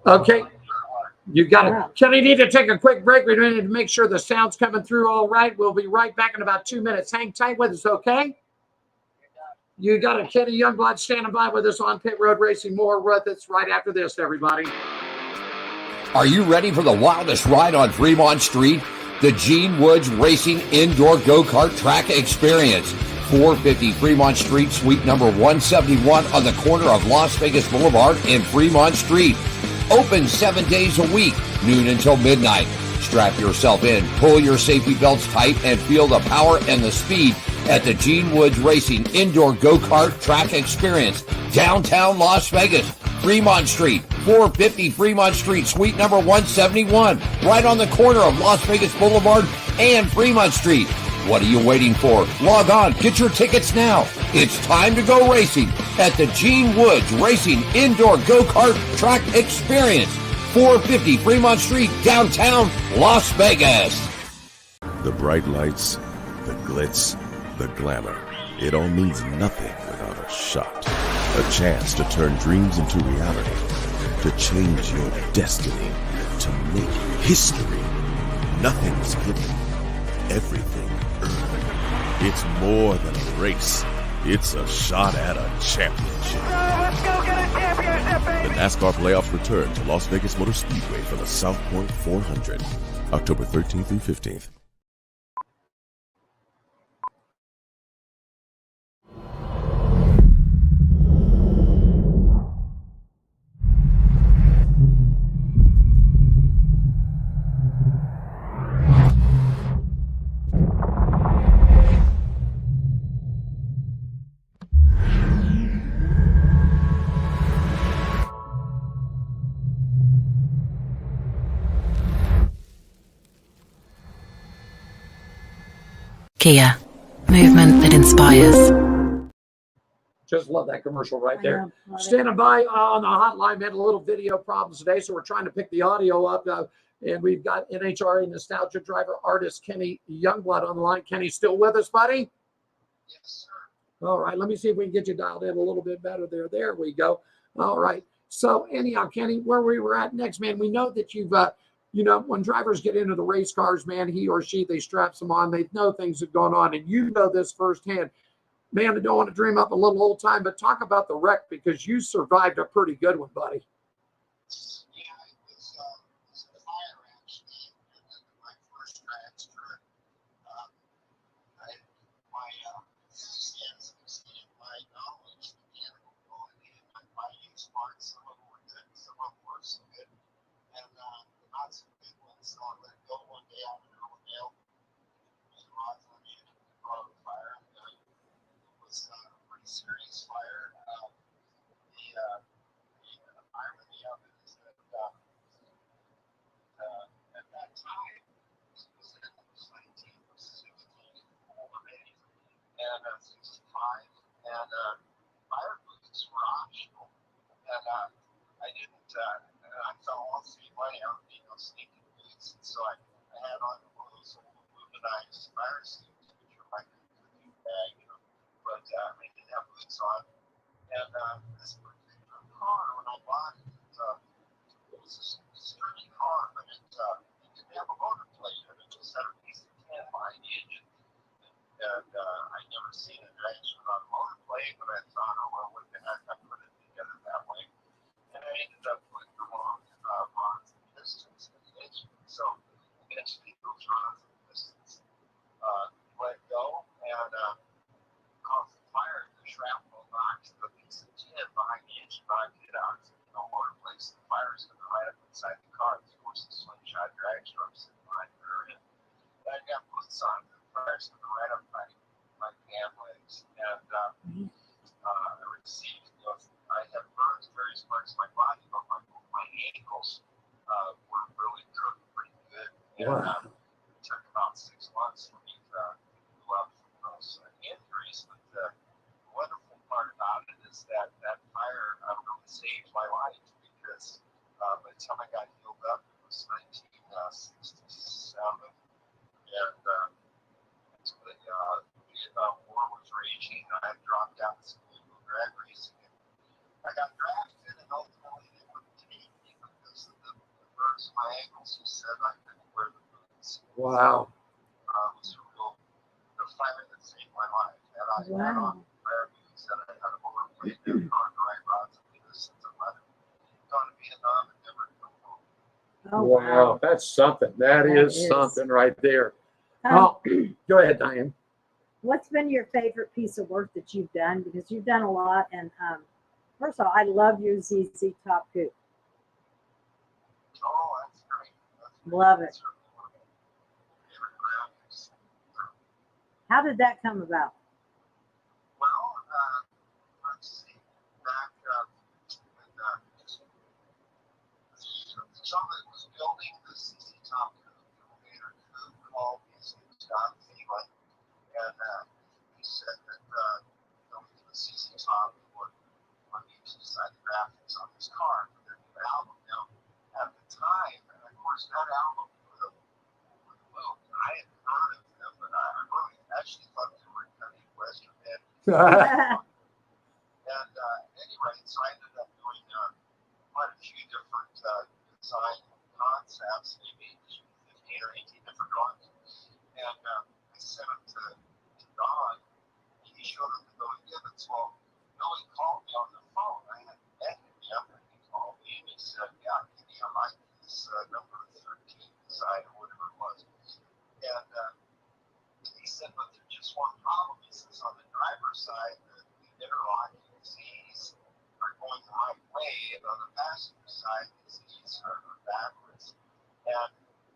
D: Okay. You got it. Kenny, need to take a quick break. We need to make sure the sound's coming through all right. We'll be right back in about 2 minutes. Hang tight with us, okay? You got it. Kenny Youngblood standing by with us on Pit Road Racing. More with us right after this, everybody.
K: Are you ready for the wildest ride on Fremont Street? The Gene Woods Racing Indoor Go-Kart Track Experience. 450 Fremont Street, suite number 171 on the corner of Las Vegas Boulevard and Fremont Street. Open 7 days a week, noon until midnight. Strap yourself in, pull your safety belts tight, and feel the power and the speed at the Gene Woods Racing Indoor Go-Kart Track Experience, downtown Las Vegas, Fremont Street, 450 Fremont Street, suite number 171, right on the corner of Las Vegas Boulevard and Fremont Street. What are you waiting for? Log on, get your tickets now. It's time to go racing at the Gene Woods Racing Indoor Go-Kart Track Experience, 450 Fremont Street, downtown Las Vegas.
F: The bright lights, the glitz, the glamour. It all means nothing without a shot. A chance to turn dreams into reality. To change your destiny. To make history. Nothing is given. Everything earned. It's more than a race. It's a shot at a championship.
A: Let's go get a championship, baby!
F: The NASCAR playoffs return to Las Vegas Motor Speedway for the South Point 400, October 13th through 15th.
L: Kia, movement that inspires.
D: Just love that commercial right there. Standing by on the hotline. We had a little video problems today, so we're trying to pick the audio up. And we've got NHRA nostalgia driver artist Kenny Youngblood on the line. Kenny, still with us, buddy?
N: Yes, sir.
D: All right. Let me see if we can get you dialed in a little bit better there. There we go. All right. So anyhow, Kenny, where we were at next, man, we know that you've when drivers get into the race cars, man, he or she, they strap them on. They know things are going on, and you know this firsthand. Man, I don't want to dream up a little old time, but talk about the wreck because you survived a pretty good one, buddy.
N: Yeah, it was a fire actually. My first transfer. My knowledge, mechanical quality, and my use parts, some of them were good, some of them were so good. And the not so good ones, so I let go one day out in Illinois. And rods on the end of the car on fire. It was a pretty serious fire. The irony of it is that at that time, it was in 1960, and 65, and fire boots were optional. And I didn't, and I felt all the money out of sneaking boots. And so I had on one of those old aluminized fire suits, which are like a cooking bag, but I didn't have boots on. And this particular car, when I bought it, it was a sturdy car, but it didn't have a motor plate in it. It just had a piece of tin behind the engine. And I'd never seen a drag strip on a motor plate, but I thought, oh, well, what the heck, I put it together that way. And I ended up putting the wrong rods and pistons in the engine. So eventually those rods and pistons let go and caused the fire. The shrapnel knocked the piece of tin behind the engine, knocked it out. No motor plates. The fire is going to right up inside the car. Of course, the slingshot drag strip sitting behind the rear end. I got boots on. The fire's going right up my pant legs. And I received I had burns in various parts of my body, but my ankles were really cooked pretty good. And it took about 6 months for me to heal up from those injuries. But the wonderful part about it is that fire really saved my life because by the time I got healed up, it was 1967. And the Vietnam War was raging. I had dropped out of school for drag racing. I got drafted, and ultimately they wouldn't take me because angles who said I couldn't wear the boots.
D: Wow.
N: It was a real, the fire that saved my life. And I had on fire boots and I had overplayed them on dry rods and this since I left. Gone to Vietnam and never come home.
B: Oh,
D: Wow, that's something. That is something right there. Oh, go ahead, Diane.
B: What's been your favorite piece of work that you've done? Because you've done a lot. And first of all, I love your ZZ Top Coop.
N: Oh, that's great.
B: Love it. How did that come about?
N: Well, let's see. Back when John was building the CC Top Coop, later Coop called his name John Thielen, and he said that the CC Top would use design graphics on his car for their new album. Now, at the time, and of course, that album would have moved. I had heard of them, but I really actually thought they were kind of Western band. And anyway, so I ended up doing quite a few different design concepts, maybe 15 or 18 different drawings. And I sent them to Don. He showed them to Billy Gibbons. Well, Billy called me on the phone. I hadn't met him yet. And he called me and he said, yeah, Kibbie, I like this number 13 design or whatever it was. And he said, but there's just one problem. He says, on the driver's side, the interlocking Z's are going the right way, and on the passenger side, the Z's are backwards. And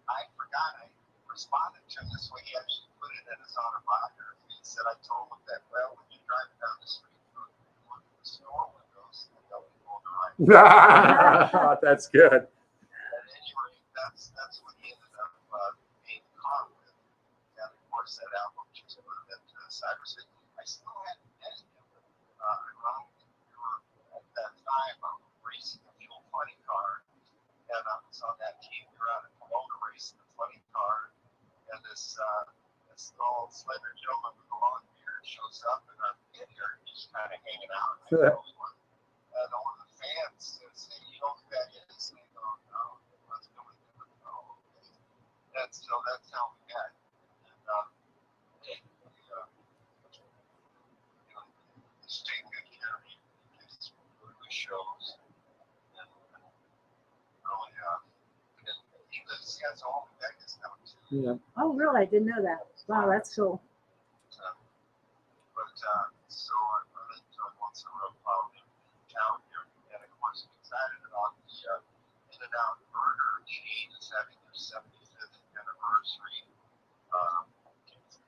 N: I forgot, I responded to him this way. He actually put it in his autobiography. He said, I told him that, well, when you drive down the street, look at the store windows, and they'll be going the right way.
D: That's good.
N: At any rate, that's what he ended up being caught with. And of course, that album just put him into cyberspace. I still hadn't met him. Ironically, we were at that time racing a fuel funny car, and I was on that team. We were out at Pomona racing the funny car, and this old slender gentleman with a long beard shows up, and I'm in here, and he's kind of hanging out. And one of the fans says, hey, you know who that is? And I go, no, let's go with him. Oh, okay. And so that's how we met. And stay good care of me. It's really shows. And really, he has all the Vegas now too.
D: Yeah.
B: Oh, really? I didn't know that. Wow, that's cool.
N: But so I run into him once in a while in town here, and of course I'm excited about the In-N-Out Burger chain is having their 75th anniversary.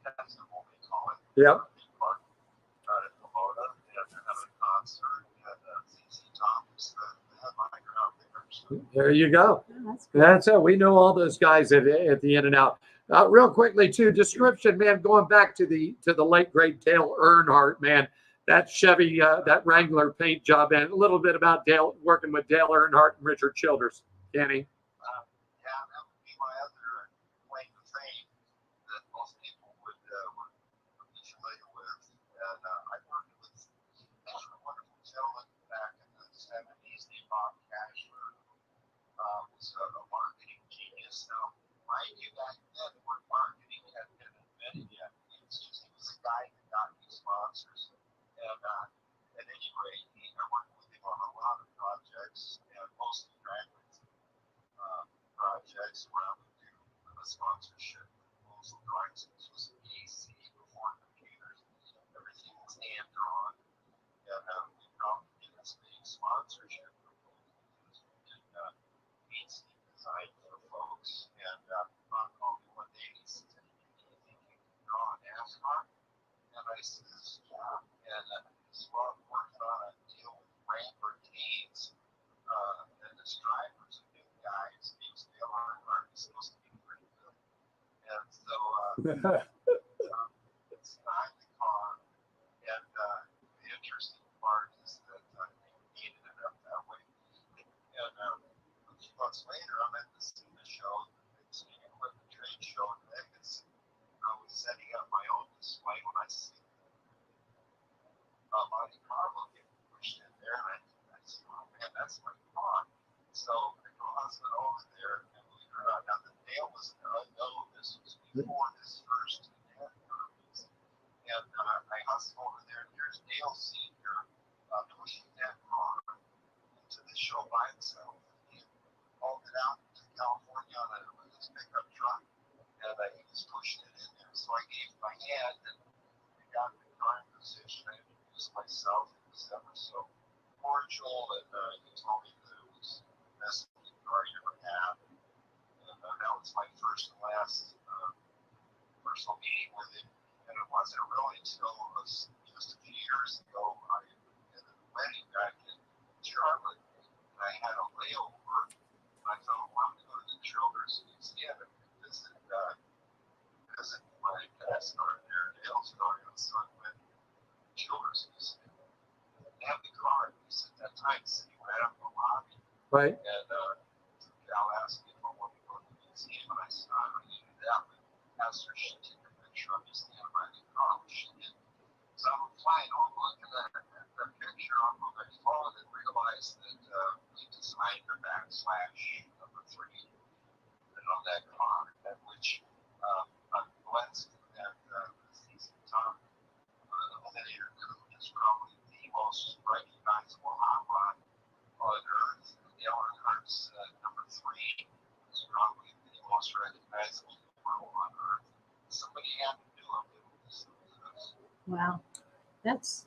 N: That's what we call it.
D: Yep.
N: At Pomona, and they're having a concert, and ZZ Top is the headliner out there. So.
D: There you go.
B: Oh, that's cool.
D: That's it. We know all those guys at the In-N-Out. Real quickly, too, description, man, going back to the late great Dale Earnhardt, man, that Chevy, that Wrangler paint job, and a little bit about Dale, working with Dale Earnhardt and Richard Childress. Kenny?
N: Yeah, that would be my other claim to fame that most people would be familiar with. And I worked with a wonderful gentleman back in the 70s named Bob Cashler, was a marketing genius. Now, mind you, back then, the word marketing hadn't been invented yet. He was a guy that got me sponsors. And at any rate, I worked with him on a lot of projects, and mostly graduate projects where I would do a sponsorship, proposal drawings. This was PC before computers. Everything was hand drawn. And we probably did this big sponsorship proposal. We did PC design for folks. And Ron called me one day and he said, do you think you can draw an NASCAR? And I says, yeah. And he's working on a deal with Wrangler Canes. And this driver's a new guy. His name's Dale Earnhardt. He's supposed to be pretty good. And so it's behind the car. And the interesting part is that he ended up that way. And a few months later, I'm at the SEMA show, the Steam Equipment Trade Show in Vegas. I was setting up my own display when I see Monte Carlo getting pushed in there, and I said, oh man, that's my car. So I go husband over there, and we before this first event, and I hustled over there. And here's Dale Sr. Pushing that car into the show by himself. He hauled it out to California on his pickup truck, and he was pushing it in there. So I gave my hand, and we got the car in position. I introduced myself. It was ever so cordial, and he told me that it was the best car he ever had. And that was my first and last personal meeting with him. And it wasn't really until just a few years ago, I did a wedding back in Charlotte, and I had a layover. And I thought, well, I'm going to go to the Children's Museum and visit my past star there, Dale's daughter. So I went to the Children's Museum. They have the car, at that time, sitting right up in the lobby.
D: Right.
N: And Gal asked me if I wanted to go to the museum, and I said, I already knew that, but asked her if she'd take a picture of me standing by the car, which she did. So I'm flying over, looking at that picture on my phone, and realized that we designed the backslash number 3 on that car, at which I'm blessed that season top Eliminator Coupe is probably the most recognizable hot rod on Earth. Dale Earnhardt's number 3 is probably the most recognizable model on Earth. Somebody had to do it.
E: Wow. That's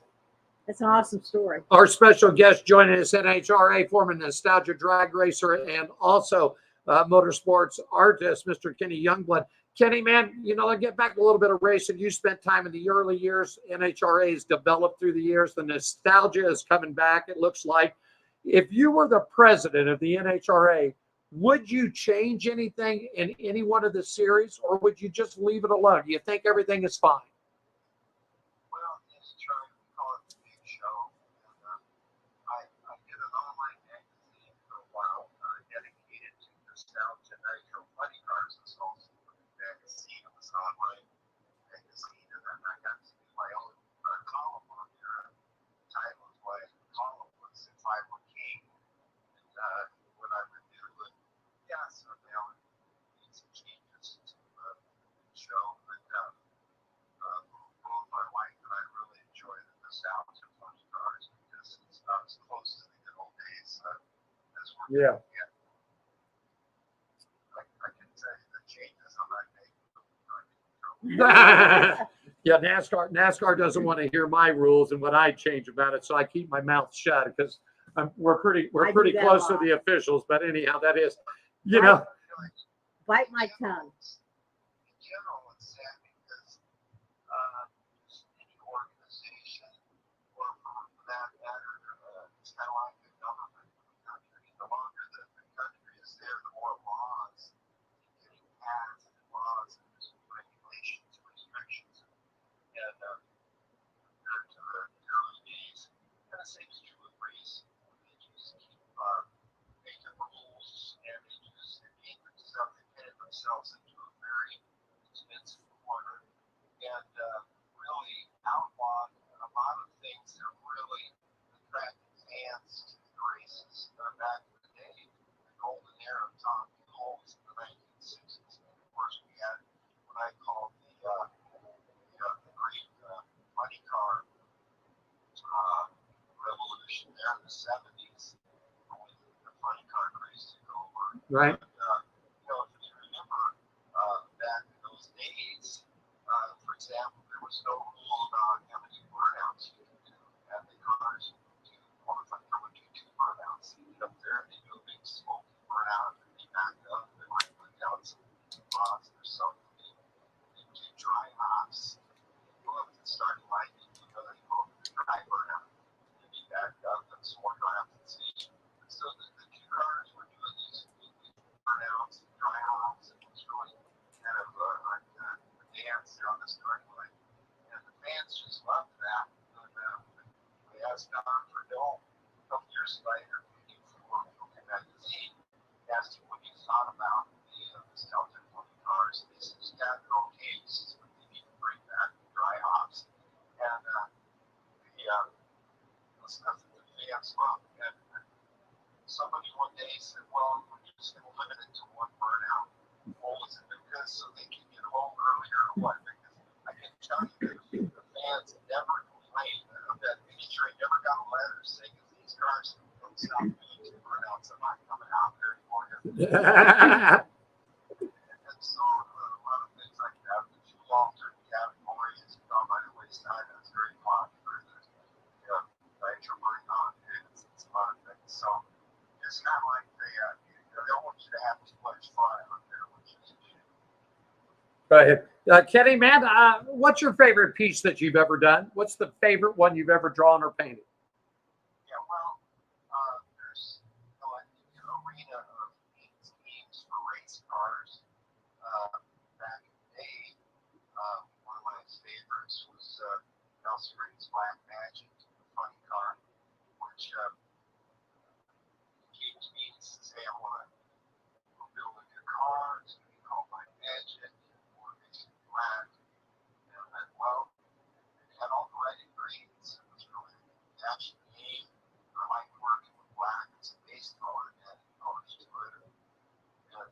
E: an awesome story.
D: Our special guest joining us, NHRA former Nostalgia drag racer and also motorsports artist, Mr. Kenny Youngblood. Kenny, man, I'll get back a little bit of racing. You spent time in the early years. NHRA has developed through the years. The nostalgia is coming back, it looks like. If you were the president of the NHRA, would you change anything in any one of the series, or would you just leave it alone? Do you think everything is fine?
N: Well, NHRA, we call it the big show. And I did an online magazine for a while dedicated to nostalgia nitro funny cars. This whole magazine, it was an online magazine, and then I got to do my own column on there. The title of my column was If I Were King. And what I would do would, yes, now need some changes to the show, but both my wife and I really enjoy the nostalgia of funny cars because it's not as close to the good old days as we're
D: Yeah.
N: getting. I can tell you the changes I might make.
D: Yeah, NASCAR doesn't want to hear my rules and what I change about it, so I keep my mouth shut because we're pretty close to the officials. But anyhow, that is,
E: Bite my tongue.
N: In general, it's sad because any organization, or for that matter, it's kind of like the government of the country. The longer that the country is there, the more laws getting passed, and laws and regulations, restrictions, and compared to the early days, and the same is true with race. They just keep making rules, and they make themselves into a very expensive corner, and really outlawed a lot of things that really attracted fans to the races back in the day. The golden era of Tom Coles in the 1960s. And of course, we had what I call the great money car revolution there in the 70s, when the funny car craze took over.
D: right.
N: If you remember back in those days, for example, there was no rule about how many burnouts you could do at the cars. Or if I come and do 2 burnouts, you get up there and they do a big smoky burnout, and they back up, and they might put down some rods or something. They do dry hops. Go up to the starting line, you do another dry burnout. And you back up, and some more dry hops. And so the 2 cars were doing these burnouts and dry hops, and it was really kind of a dance there on the starting line. And the fans just loved that. And we asked Don Verdon a couple years later, for Focus Magazine, asked him what he thought about the nostalgia funny cars. And he said, yeah, they're okay. He says, but they need to bring back the dry hops. And the stuff that the fans love. And somebody one day said, well, we're just going to limit it to 1 burnout. Well, is it because so they can get home And so a lot of things like that, the two alternate categories, by the wayside, that's very popular. There's nitro burning on it's a lot of things. So it's kind of like they don't want you to have too much fun out there, which is good.
D: Go ahead. Kenny, man, what's your favorite piece that you've ever done? What's the favorite one you've ever drawn or painted?
N: Yeah, well, there's an arena of teams for race cars. Back in the day, one of my favorites was Nelson Ridd's Black Magic, the funny car, which came to me and says, hey, I want to build a new car. It's going to be called Black Magic. Or basically black. And then, well, it had all the right ingredients. It was really matching me. I like working with black. It's a base color and colors to it. And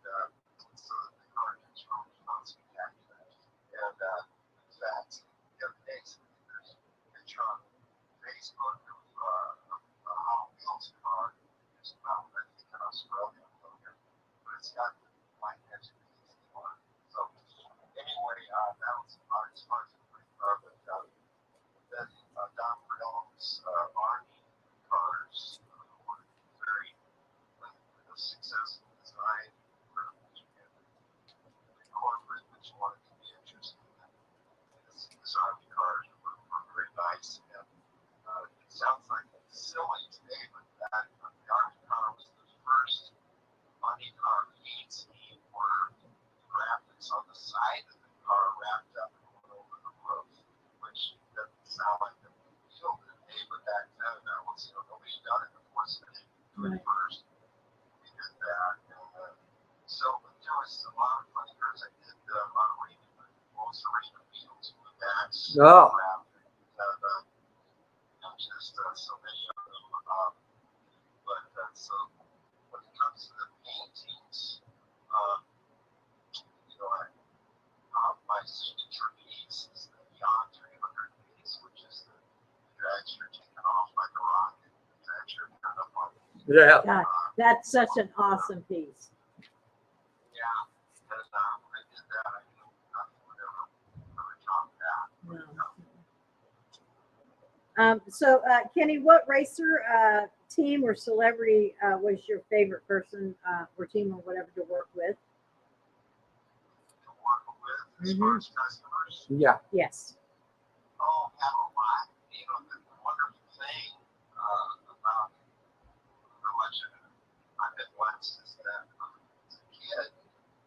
N: so the car is really not spectacular. And in fact, the other day, there's a picture on Facebook of a Hot Wheels car. It's about, I think, in Australia. But it's got the Black Magic on it. So anyway, that was as far as the car. But then Don Prudhomme's Army cars were very successful design. The corporate which wanted to be interested in these Army cars were very nice. And it sounds like it's silly today, but that the Army car was the first money car paint scheme where the graphics on the side of the car wrapped up and went over the roof, which doesn't sound like a big deal today, but back then that was, nobody done it before, so they did it first. We did that. And so there was a lot of funny cars. I did a lot of most arena fields with that.
D: Oh.
N: And just so many of them. But so when it comes to the paintings, my signature piece is the Beyond 300 piece, which is the drags you're taking off like a rocket. Drags you're kind of on.
D: Yeah.
E: God, that's such an awesome piece.
N: Yeah, and I did that. I knew nothing would ever top that.
E: No. So, Kenny, what racer, team, or celebrity was your favorite person or team or whatever to work with?
N: As far as customers?
D: Yeah.
E: Yes.
N: Oh, have a lot. The wonderful thing about how much I've been blessed is that as a kid,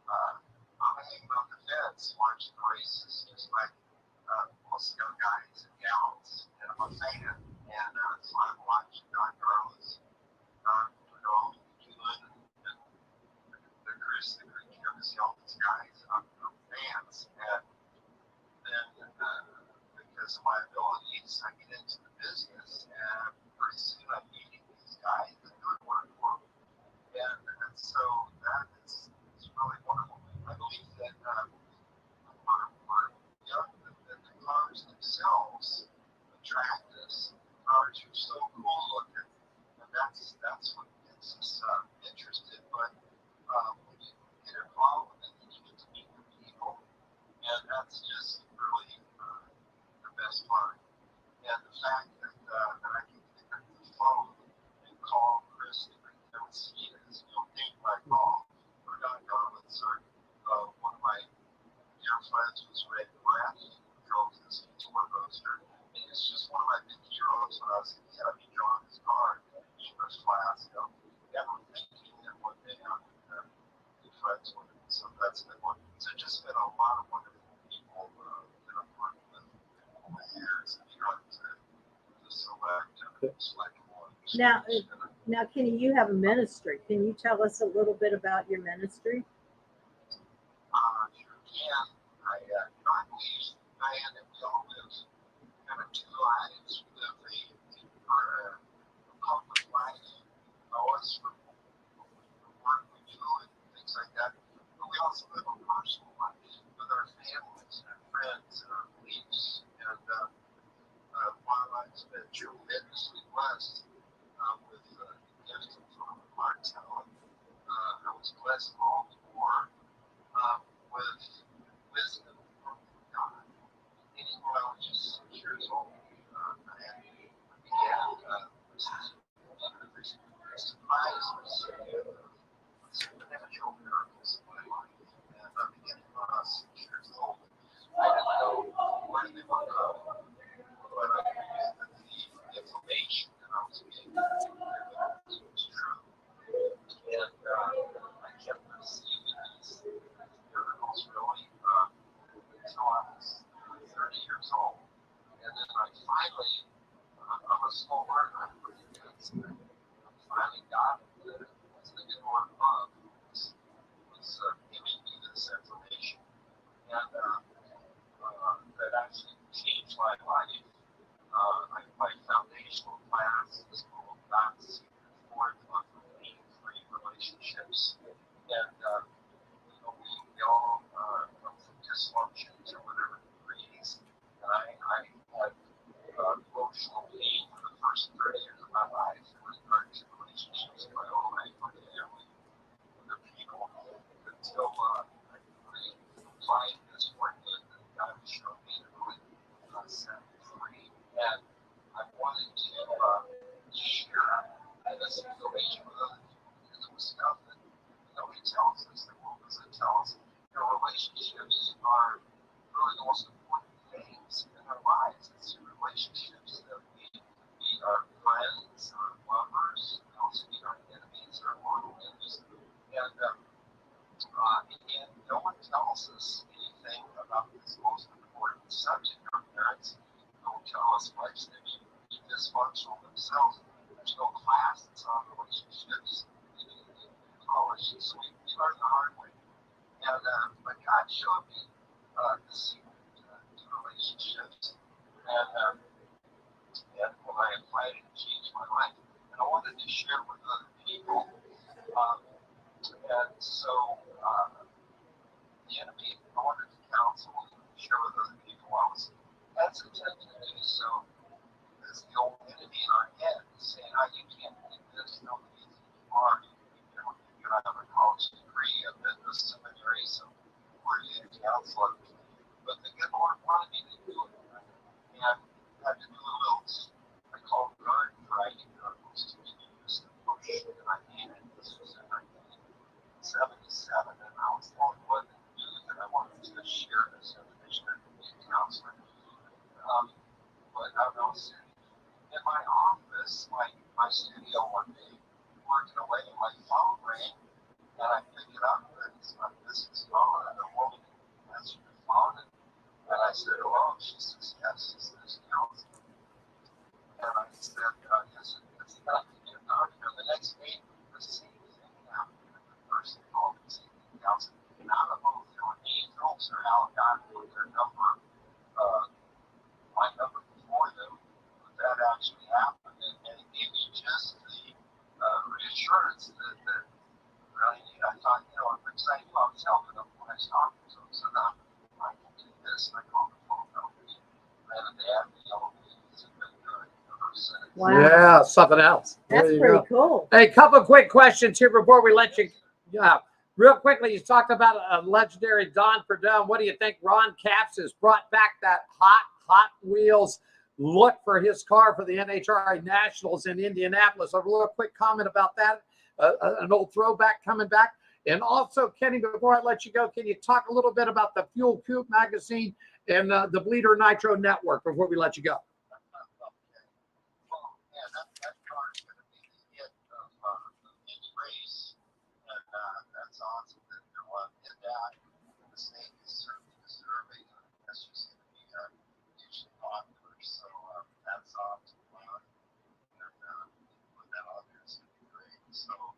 N: I'm hanging on the fence watching the races, just like most young guys and gals, and I'm a fan. And so I'm watching Don Carlos, Prudhomme, Youngblood, and the Chris, the Kibbie, all these guys. I'm fans. And then because of my abilities, I get into the business, and pretty soon I'm meeting these guys and doing work for them. And so that is really wonderful. I believe that we're young, that the cars themselves attract us. The cars are so cool looking, and that's what gets us interested. But when you get involved with it, you get to meet the people, and that's just really the best part. And the fact that I can pick up the phone and call Chris to come see his take my call. Or Don Garland's one of my dear friends was Red Brass, who drove this tour roadster. And it's just one of my big heroes when I was a kid. I'd be drawing his car in English class, never thinking that one day I would be friends with him. So that's been one. So just been a lot of wonderful people that I've worked with over the years. And trying to select one.
E: Now, Kenny, you have a ministry. Can you tell us a little bit about your ministry?
N: Sure can. I believe, Diane, that we all live kind of two lives. We live a public life, us for the work we do and things like that. But we also live a personal life with our families and our friends and our beliefs. And while I've been tremendously blessed with the gift from our talent, I was was blessed all before with wisdom from God. And when I was just 6 years old, I began surprise supernatural miracles in my life. And I began when I was 6 years old. I didn't know where they would come, but I knew that the information that I was getting was true. And I kept receiving these miracles really until I was 30 years old. And then I finally, I'm a slow learner, I finally got it. As the good Lord above was giving me this information. And that actually changed my life. My foundational class is called God's Fourth of Pain-Free Relationships. And we all come from dysfunctions or whatever degrees. And I had emotional pain for the first 30 years of my life in regards to relationships in my own life, my family, other people, until I really applied this formula that God showed me to really set me free. And I wanted to share this information with other people because it was stuff that nobody tells us, the world doesn't tell us. Relationships are really the most important things in our lives. It's the relationships that we are friends, our lovers, and also be our enemies, our mortal enemies. And no one tells us anything about this most important subject. Our parents don't tell us much. They may be dysfunctional themselves. There's no class that's on relationships in college, so we learn the hard way. And but God showed me the secret to relationships, and when I applied it, it changed my life. And I wanted to share with other people. And so the enemy, I wanted to counsel and share with other people. I was hesitant to do so because the old enemy in our head is saying, "Oh, you can't do this. No, you are. You don't have a college degree, a business seminary, so where you to counsel others." But the good Lord wanted me to do it. And I had to do a little, I call it garden variety miracles to use the push that I needed. This was in 1977, and I was the only one that knew that I wanted to share this information and be a counselor. But I was in my office, my studio one day, working away, and my phone rang, and I picked it up, and it's my business phone, and a woman answered the phone, and I said, "Hello," she says, "Yes, this is counseling." And I said, "Yes, it's not to get done." The next day, the same thing happened. The person called me saying, "Counseling." And I don't know if they were angels or how God put their number, my number before them, but that actually happened. And it gave me just the reassurance that I need. I thought, I'm excited about helping them when I was talking to them. So now I can do this. I call the phone company. And they have the elevators and been good ever since.
D: Wow. Yeah, something else.
E: That's pretty cool.
D: Hey, a couple of quick questions here before we let you. Yeah, real quickly, you talked about a legendary Don Perdome. What do you think? Ron Capps has brought back that Hot Wheels look for his car for the NHRA Nationals in Indianapolis. A real quick comment about that. An old throwback coming back. And also, Kenny, before I let you go, can you talk a little bit about the Fuel Coupe magazine and the Bleeder Nitro Network before we let you go?
N: That car is going to be the hit of any race, and that's awesome that they're wanting to get that. The state is certainly deserving, and that's just going to be hugely popular, so that's awesome. And put that out there is going to be great. So,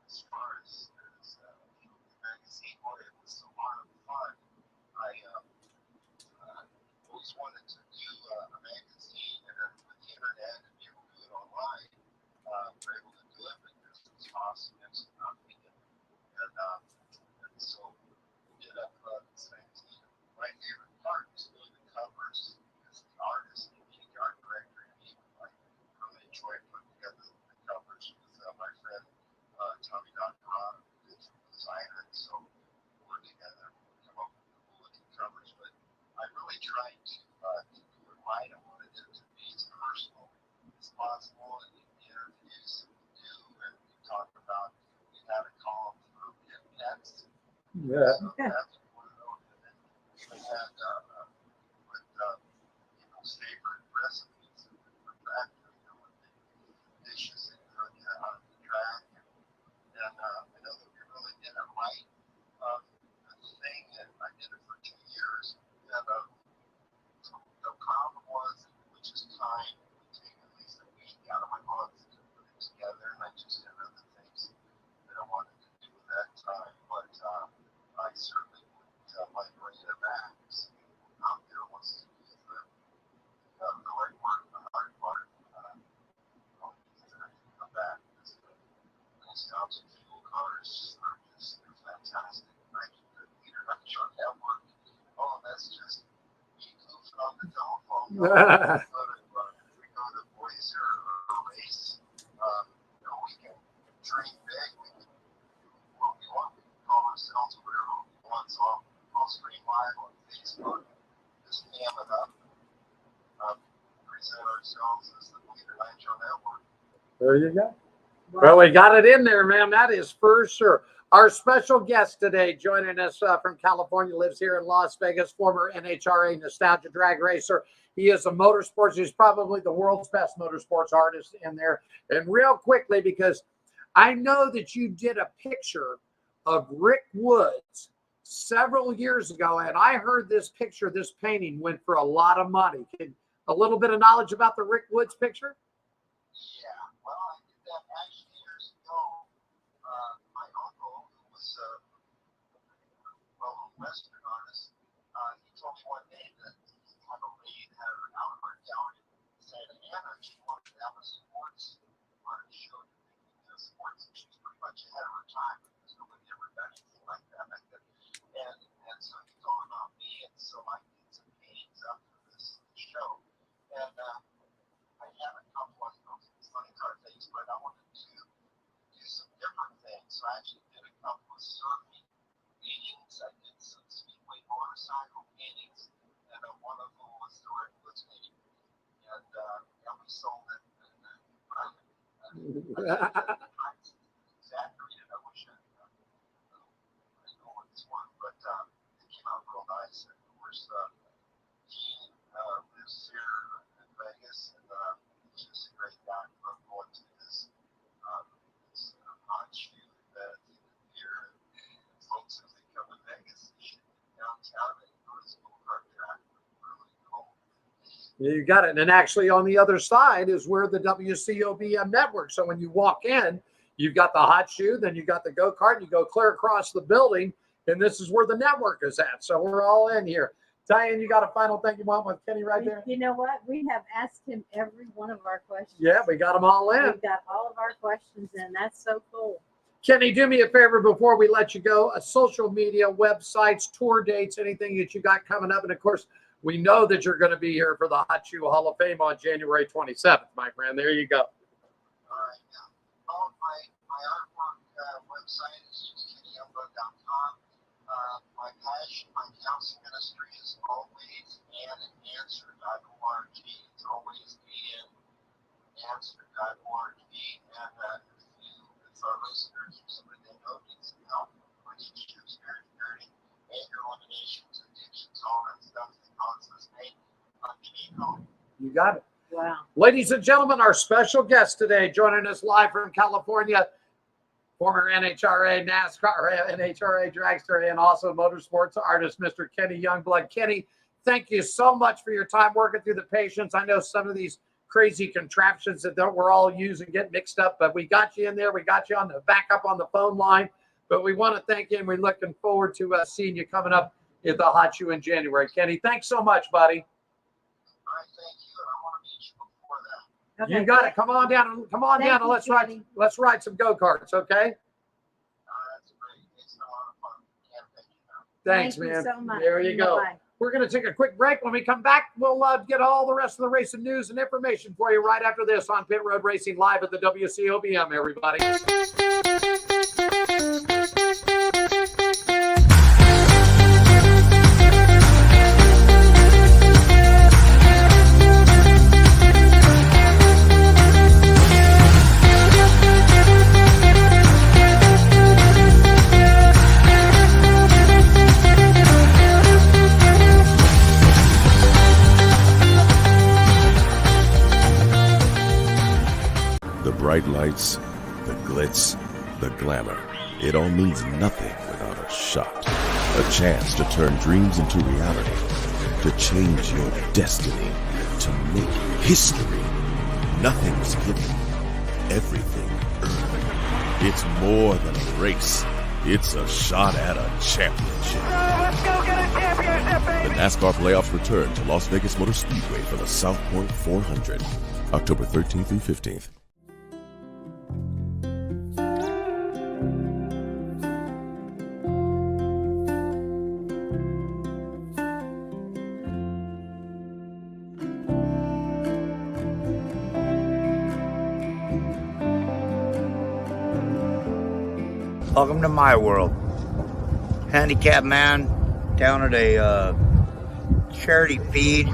N: as far as the magazine, boy, it was a lot of fun. I always wanted to do a magazine and with the internet and be able to do it online. We're able to do it, but this was awesome. It's not vegan. And so we did up this magazine. My favorite part was doing the covers because the artist and the art director and me really enjoyed putting together the covers with my friend Tommy.com. right. I wanted it to be as personal as possible, and the interviews that we do, and we talk about, we had a column for pets.
D: Yeah.
N: So that's one of those. And then we had with people's favorite recipes for that, with the dishes that cook out of the track. And I know that we really did it right. The thing that I did it for 2 years, and the problem was, which is time, it would take at least a week out of my month to put it together, and I just had other things that I wanted to do at that time. But I certainly would like bringing it back. So out there wants to use the right word, the hard part. I'll use it and come back. Nostalgic fuel cars are just, they're fantastic. I keep the leader on the short network. Oh, that's just me goofing on the telephone. We go to Boise or race. We can dream big. We can do what we want. We can call ourselves whatever we want. So I'll stream live on Facebook. Just ham it up. Present ourselves as the leader Nitro Network.
D: There you go. Well, we got it in there, man. That is for sure. Our special guest today, joining us from California, lives here in Las Vegas, former NHRA Nostalgia Drag Racer. He is a motorsports. He's probably the world's best motorsports artist in there. And real quickly, because I know that you did a picture of Rick Woods several years ago, and I heard this picture, this painting went for a lot of money. A little bit of knowledge about the Rick Woods picture?
N: Yeah, well, I did that actually years ago. My uncle, who was a Western artist, he told me one day that he had a lady that had her outdoor gallery in Santa Ana, and she wanted to have a sports art show. Sports, and she was pretty much ahead of her time because nobody ever done anything like that back then. And so he told about me, and so I did some paintings up for this show. And I had a couple of those funny car things, but I wanted to do some different things. So I actually did a couple of surfing paintings. I did some speedway motorcycle paintings, and one of them was the Rick Woods painting. And we sold it. Exaggerated. I wish I know what this one, but it came out real nice. And of course, Gene lives here in Vegas, and he's just a great guy. I love going to his hot shoe event here. And folks, if they come to Vegas, they should be downtown and go to his go-kart track. Really cool.
D: You got it. And actually on the other side is where the WCOBM network. So when you walk in, you've got the hot shoe, then you got the go-kart, you go clear across the building, and this is where the network is at. So we're all in here. Diane, you got a final thing you want with Kenny right there?
E: You know what? We have asked him every one of our questions.
D: Yeah, we got them all in.
E: We've got all of our questions in. That's so cool.
D: Kenny, do me a favor before we let you go. Social media, websites, tour dates, anything that you got coming up. And of course, we know that you're going to be here for the Hot Shoe Hall of Fame on January 27th, my friend. There you go.
N: All right. Well, my artwork website is just Youngblood.com. My passion, my counseling ministry is always AnAnswer.org. It's always AnAnswer.org. And if our listeners or somebody they know needs some help, relationships, marriage, anger, eliminations, addictions, all that stuff that causes pain, give me a call.
D: You got it.
E: Wow.
D: Ladies and gentlemen, our special guest today, joining us live from California, former NHRA, NASCAR, NHRA dragster, and also motorsports artist, Mr. Kenny Youngblood. Kenny, thank you so much for your time working through the patients. I know some of these crazy contraptions that we're all using get mixed up, but we got you in there. We got you on the backup on the phone line. But we want to thank you, and we're looking forward to seeing you coming up at the Hot Shoe in January. Kenny, thanks so much, buddy.
N: All right, thank you, and I want to meet you before that.
E: Okay.
D: You got it. Come on down. Come on
E: Thank
D: down, and
E: you,
D: let's ride some go-karts, okay?
N: That's great. It's a lot of fun. Can't thank you now.
D: Thanks,
E: Thank you
D: man.
E: so much.
D: There you go.
E: Bye-bye.
D: We're going to take a quick break. When we come back, we'll get all the rest of the racing news and information for you right after this on Pit Road Racing live at the WCOBM, everybody.
F: lights, the glitz, the glamour. It all means nothing without a shot. A chance to turn dreams into reality. To change your destiny. To make history. Nothing's given. Everything earned. It's more than a race. It's a shot at a championship.
A: Let's go get a championship, baby!
F: The NASCAR playoffs return to Las Vegas Motor Speedway for the South Point 400, October 13th through 15th.
G: Welcome to my world. Handicapped man down at a charity feed.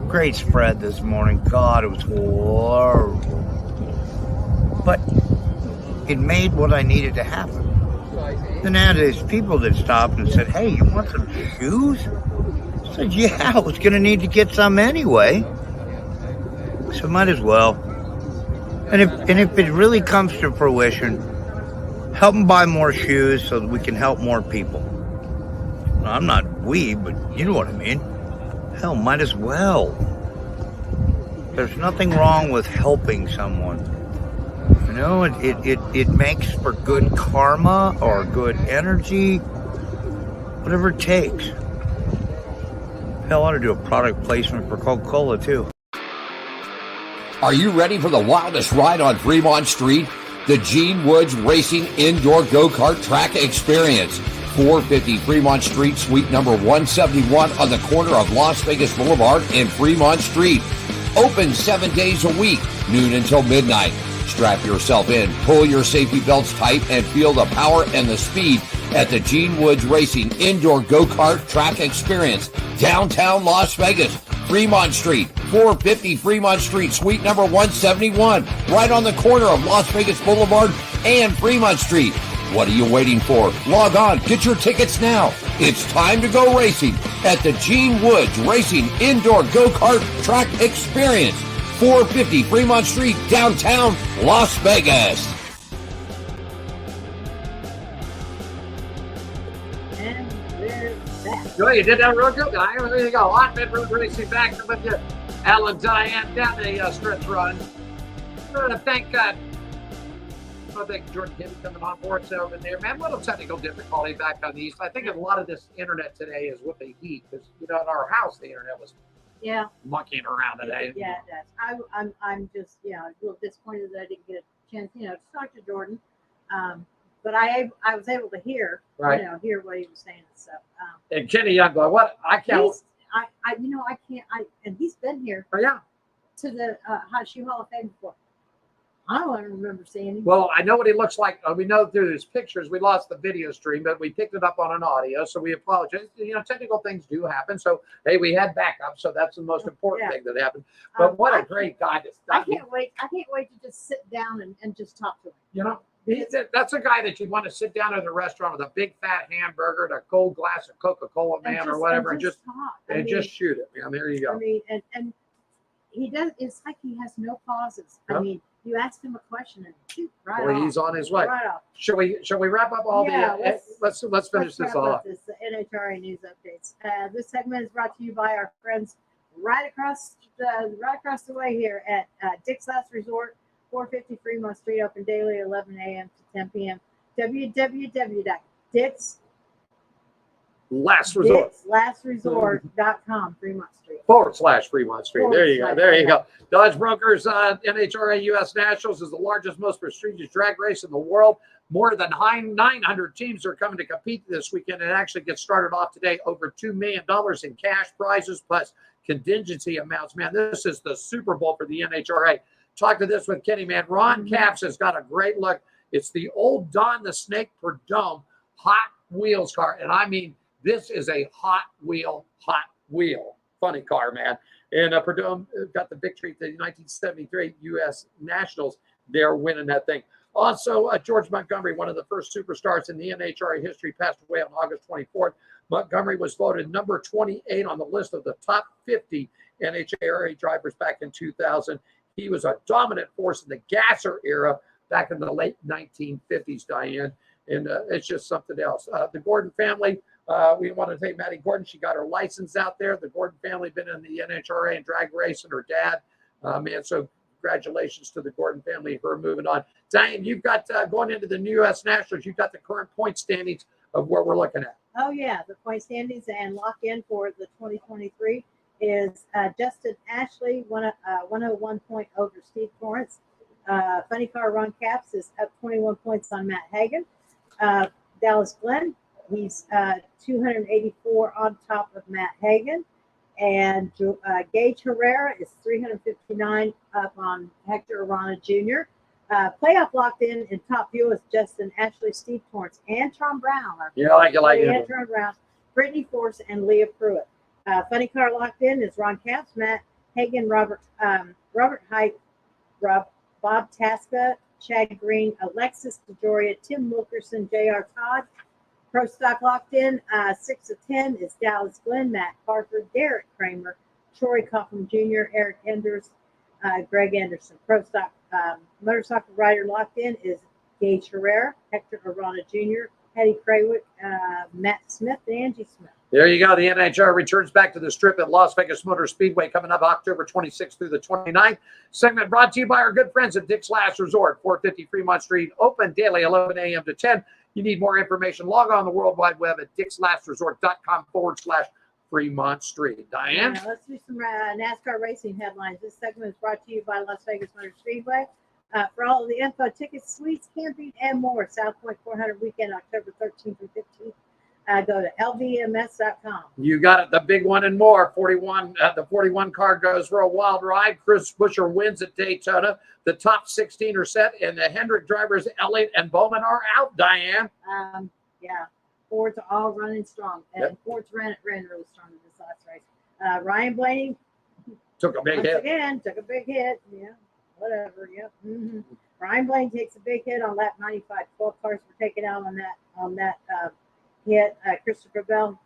G: Great spread this morning. God, it was horrible. But it made what I needed to happen. Then I had these people that stopped and said, "Hey, you want some shoes?" I said, "Yeah, I was going to need to get some anyway. So might as well." And if it really comes to fruition, help them buy more shoes so that we can help more people. Well, I'm not but you know what I mean. Hell, might as well. There's nothing wrong with helping someone. You know, it makes for good karma or good energy, whatever it takes. Hell, I ought to do a product placement for Coca-Cola too.
K: Are you ready for the wildest ride on Fremont Street? The Gene Woods Racing Indoor Go-Kart Track Experience. 450 Fremont Street, suite number 171 on the corner of Las Vegas Boulevard and Fremont Street. Open 7 days a week, noon until midnight. Strap yourself in, pull your safety belts tight, and feel the power and the speed at the Gene Woods Racing Indoor Go-Kart Track Experience, downtown Las Vegas. Fremont Street, 450 Fremont Street, suite number 171, right on the corner of Las Vegas Boulevard and Fremont Street. What are you waiting for? Log on, get your tickets now. It's time to go racing at the Gene Woods Racing Indoor Go-Kart Track Experience, 450 Fremont Street, downtown Las Vegas.
B: And we're back.
D: Joy, you did that real good, guy. There you go. On Pit Road Racing back with you. Alan, Diane, down the stretch run. Thank God. I think Jordan Kibbie coming on board over there. Man, little technical difficulty back on the east. I think a lot of this internet today is with the heat because, you know, in our house, the internet was monkeying around today.
B: Yeah, it does. I'm just, a little disappointed that I didn't get a chance, to talk to Jordan. But I was able to hear, hear what he was saying and stuff.
D: And Kenny Youngblood, what I can't.
B: And he's been here.
D: Oh, yeah.
B: To the Hot Shoe Hall of Fame before. I don't remember seeing him.
D: Well, I know what he looks like. We know through his pictures. We lost the video stream, but we picked it up on an audio, so we apologize. Technical things do happen. So, hey, we had backup, so that's the most important thing that happened. But what a great guy to stop.
B: I can't wait to just sit down and just talk to him.
D: That's a guy that you'd want to sit down at a restaurant with a big fat hamburger and a cold glass of Coca-Cola, or whatever, and just just shoot it. There you go.
B: I mean, and he does. It's like he has no pauses. I mean, you ask him a question and shoot right off.
D: He's on his way.
B: Right off.
D: Shall we wrap up all the? Let's finish this off.
B: The NHRA news updates. This segment is brought to you by our friends right across the way here at Dick's Last Resort, 450 Fremont Street, open daily 11 a.m. to 10 p.m. www.Dick's
D: Last Resort.
B: DicksLastResort.com, Fremont Street.
D: / Fremont Street. There you go. There you go. Dodge Brokers NHRA U.S. Nationals is the largest, most prestigious drag race in the world. More than 900 teams are coming to compete this weekend, and it actually gets started off today. Over $2 million in cash prizes plus contingency amounts. Man, this is the Super Bowl for the NHRA. Talk to this with Kenny, man. Ron Capps has got a great look. It's the old Don the Snake Perdome Hot Wheels car, and I mean, this is a Hot Wheel. Funny car, man. And Perdome got the victory at the 1973 U.S. Nationals. They're winning that thing. Also, George Montgomery, one of the first superstars in the NHRA history, passed away on August 24th. Montgomery was voted number 28 on the list of the top 50 NHRA drivers back in 2000. He was a dominant force in the gasser era back in the late 1950s, Diane. And it's just something else. The Gordon family, we want to thank Maddie Gordon. She got her license out there. The Gordon family been in the NHRA and drag racing. Her dad, man. So congratulations to the Gordon family for moving on. Diane, you've got going into the new U.S. Nationals. You've got the current point standings of where we're looking at.
E: Oh yeah, the point standings and lock in for the 2023 is Justin Ashley, 101 point over Steve Torrance. Funny Car Ron Capps is up 21 points on Matt Hagan. Dallas Glenn, he's 284 on top of Matt Hagan. And Gage Herrera is 359 up on Hector Arana Jr. Playoff locked in top view is Justin Ashley, Steve Torrance, and Tom Brown.
D: Yeah, I like it.
E: And Tom Brown, Brittany Force, and Leah Pruitt. Funny Car locked in is Ron Capps, Matt Hagan, Robert Height, Bob Tasca, Chad Green, Alexis DeJoria, Tim Wilkerson, J.R. Todd. Pro Stock locked in, 6 of 10 is Dallas Glenn, Matt Parker, Derek Kramer, Troy Copham Jr., Eric Enders, Greg Anderson. Pro Stock motorcycle rider locked in is Gage Herrera, Hector Arana Jr., Hetty Craywick, Matt Smith, and Angie Smith.
D: There you go. The NHRA returns back to the Strip at Las Vegas Motor Speedway coming up October 26th through the 29th. Segment brought to you by our good friends at Dick's Last Resort, 450 Fremont Street, open daily 11 a.m. to 10. You need more information, log on the World Wide Web at dickslastresort.com/Fremont Street. Diane?
E: Let's do some NASCAR racing headlines. This segment is brought to you by Las Vegas Motor Speedway. For all of the info, tickets, suites, camping, and more, South Point 400 weekend, October 13th through 15th. Go to lvms.com.
D: You got it. The big one and more. 41. The 41 car goes for a wild ride. Chris Buescher wins at Daytona. The top 16 are set, and the Hendrick drivers, Elliott and Bowman, are out, Diane.
E: Yeah. Ford's all running strong. And Ford's ran really strong in this last race. Ryan Blaney
D: took a big hit.
E: Took a big hit. Yeah. Whatever. Yep. Mm-hmm. Ryan Blaney takes a big hit on lap 95. 12 cars were taken out on that hit. Christopher Bell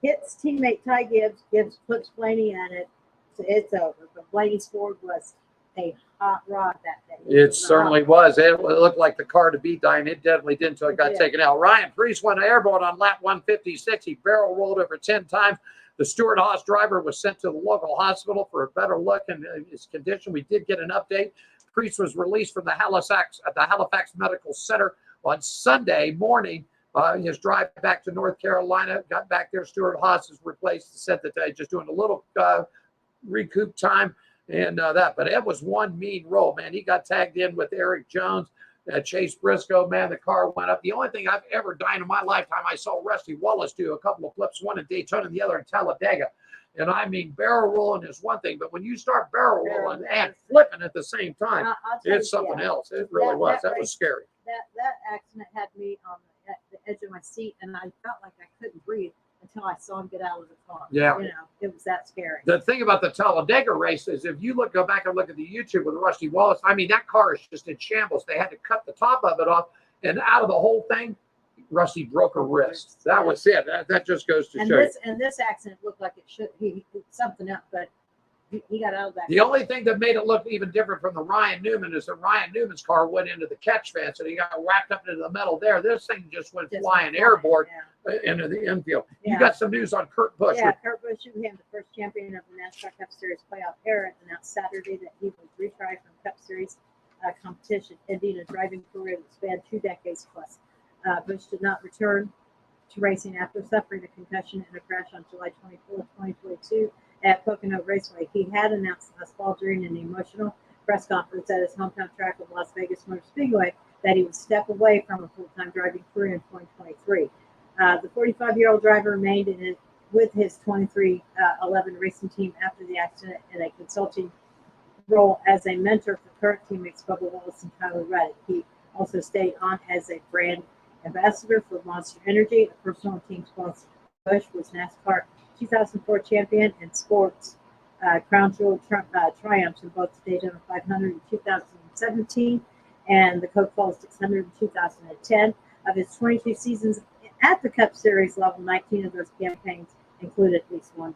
E: hits teammate Ty Gibbs. Gibbs puts Blaney in it. So it's over. But Blaney's Ford was a hot rod that day.
D: It certainly was. It looked like the car to beat, Diane. It definitely did until it got taken out. Ryan Preece went airborne on lap 156. He barrel rolled over 10 times. The Stuart Haas driver was sent to the local hospital for a better look in his condition. We did get an update. Preece was released from the Halifax Medical Center on Sunday morning. His drive back to North Carolina, got back there. Stuart Haas is replaced. Said that they're just doing a little recoup time and that. But it was one mean roll, man. He got tagged in with Eric Jones, Chase Briscoe. Man, the car went up. The only thing I've ever done in my lifetime, I saw Rusty Wallace do a couple of flips, one in Daytona and the other in Talladega. And I mean, barrel rolling is one thing, but when you start barrel rolling and flipping at the same time, it's something else. It really was. That was scary.
E: That accident had me on the edge of my seat, and I felt like I couldn't breathe until I saw him get out of the car.
D: Yeah.
E: It was that scary.
D: The thing about the Talladega race is if you go back and look at the YouTube with Rusty Wallace, I mean, that car is just in shambles. They had to cut the top of it off, and out of the whole thing, Rusty broke a wrist. That was it. That just goes to show you.
E: And this accident looked like it should be something else, but he got out of that.
D: The only thing that made it look even different from the Ryan Newman is that Ryan Newman's car went into the catch fence and he got wrapped up into the metal there. This thing just went flying airborne into the infield.
E: Yeah.
D: You got some news on Kurt Busch.
E: Yeah, Kurt Busch, who became the first champion of the NASCAR Cup Series playoff era, announced Saturday that he was retried from Cup Series competition, ending a driving career that spanned 2 decades plus. Busch did not return to racing after suffering a concussion in a crash on July 24, 2022 at Pocono Raceway. He had announced last fall during an emotional press conference at his hometown track of Las Vegas Motor Speedway that he would step away from a full-time driving career in 2023. The 45-year-old driver remained with his 2311 racing team after the accident in a consulting role as a mentor for current teammates Bubba Wallace and Tyler Reddick. He also stayed on as a brand ambassador for Monster Energy, a personal team sponsor. Busch was NASCAR 2004 champion and sports crown jewel triumphs in both the Daytona 500 in 2017 and the Coke Falls 600 in 2010. Of his 22 seasons at the Cup Series level, 19 of those campaigns included at least one.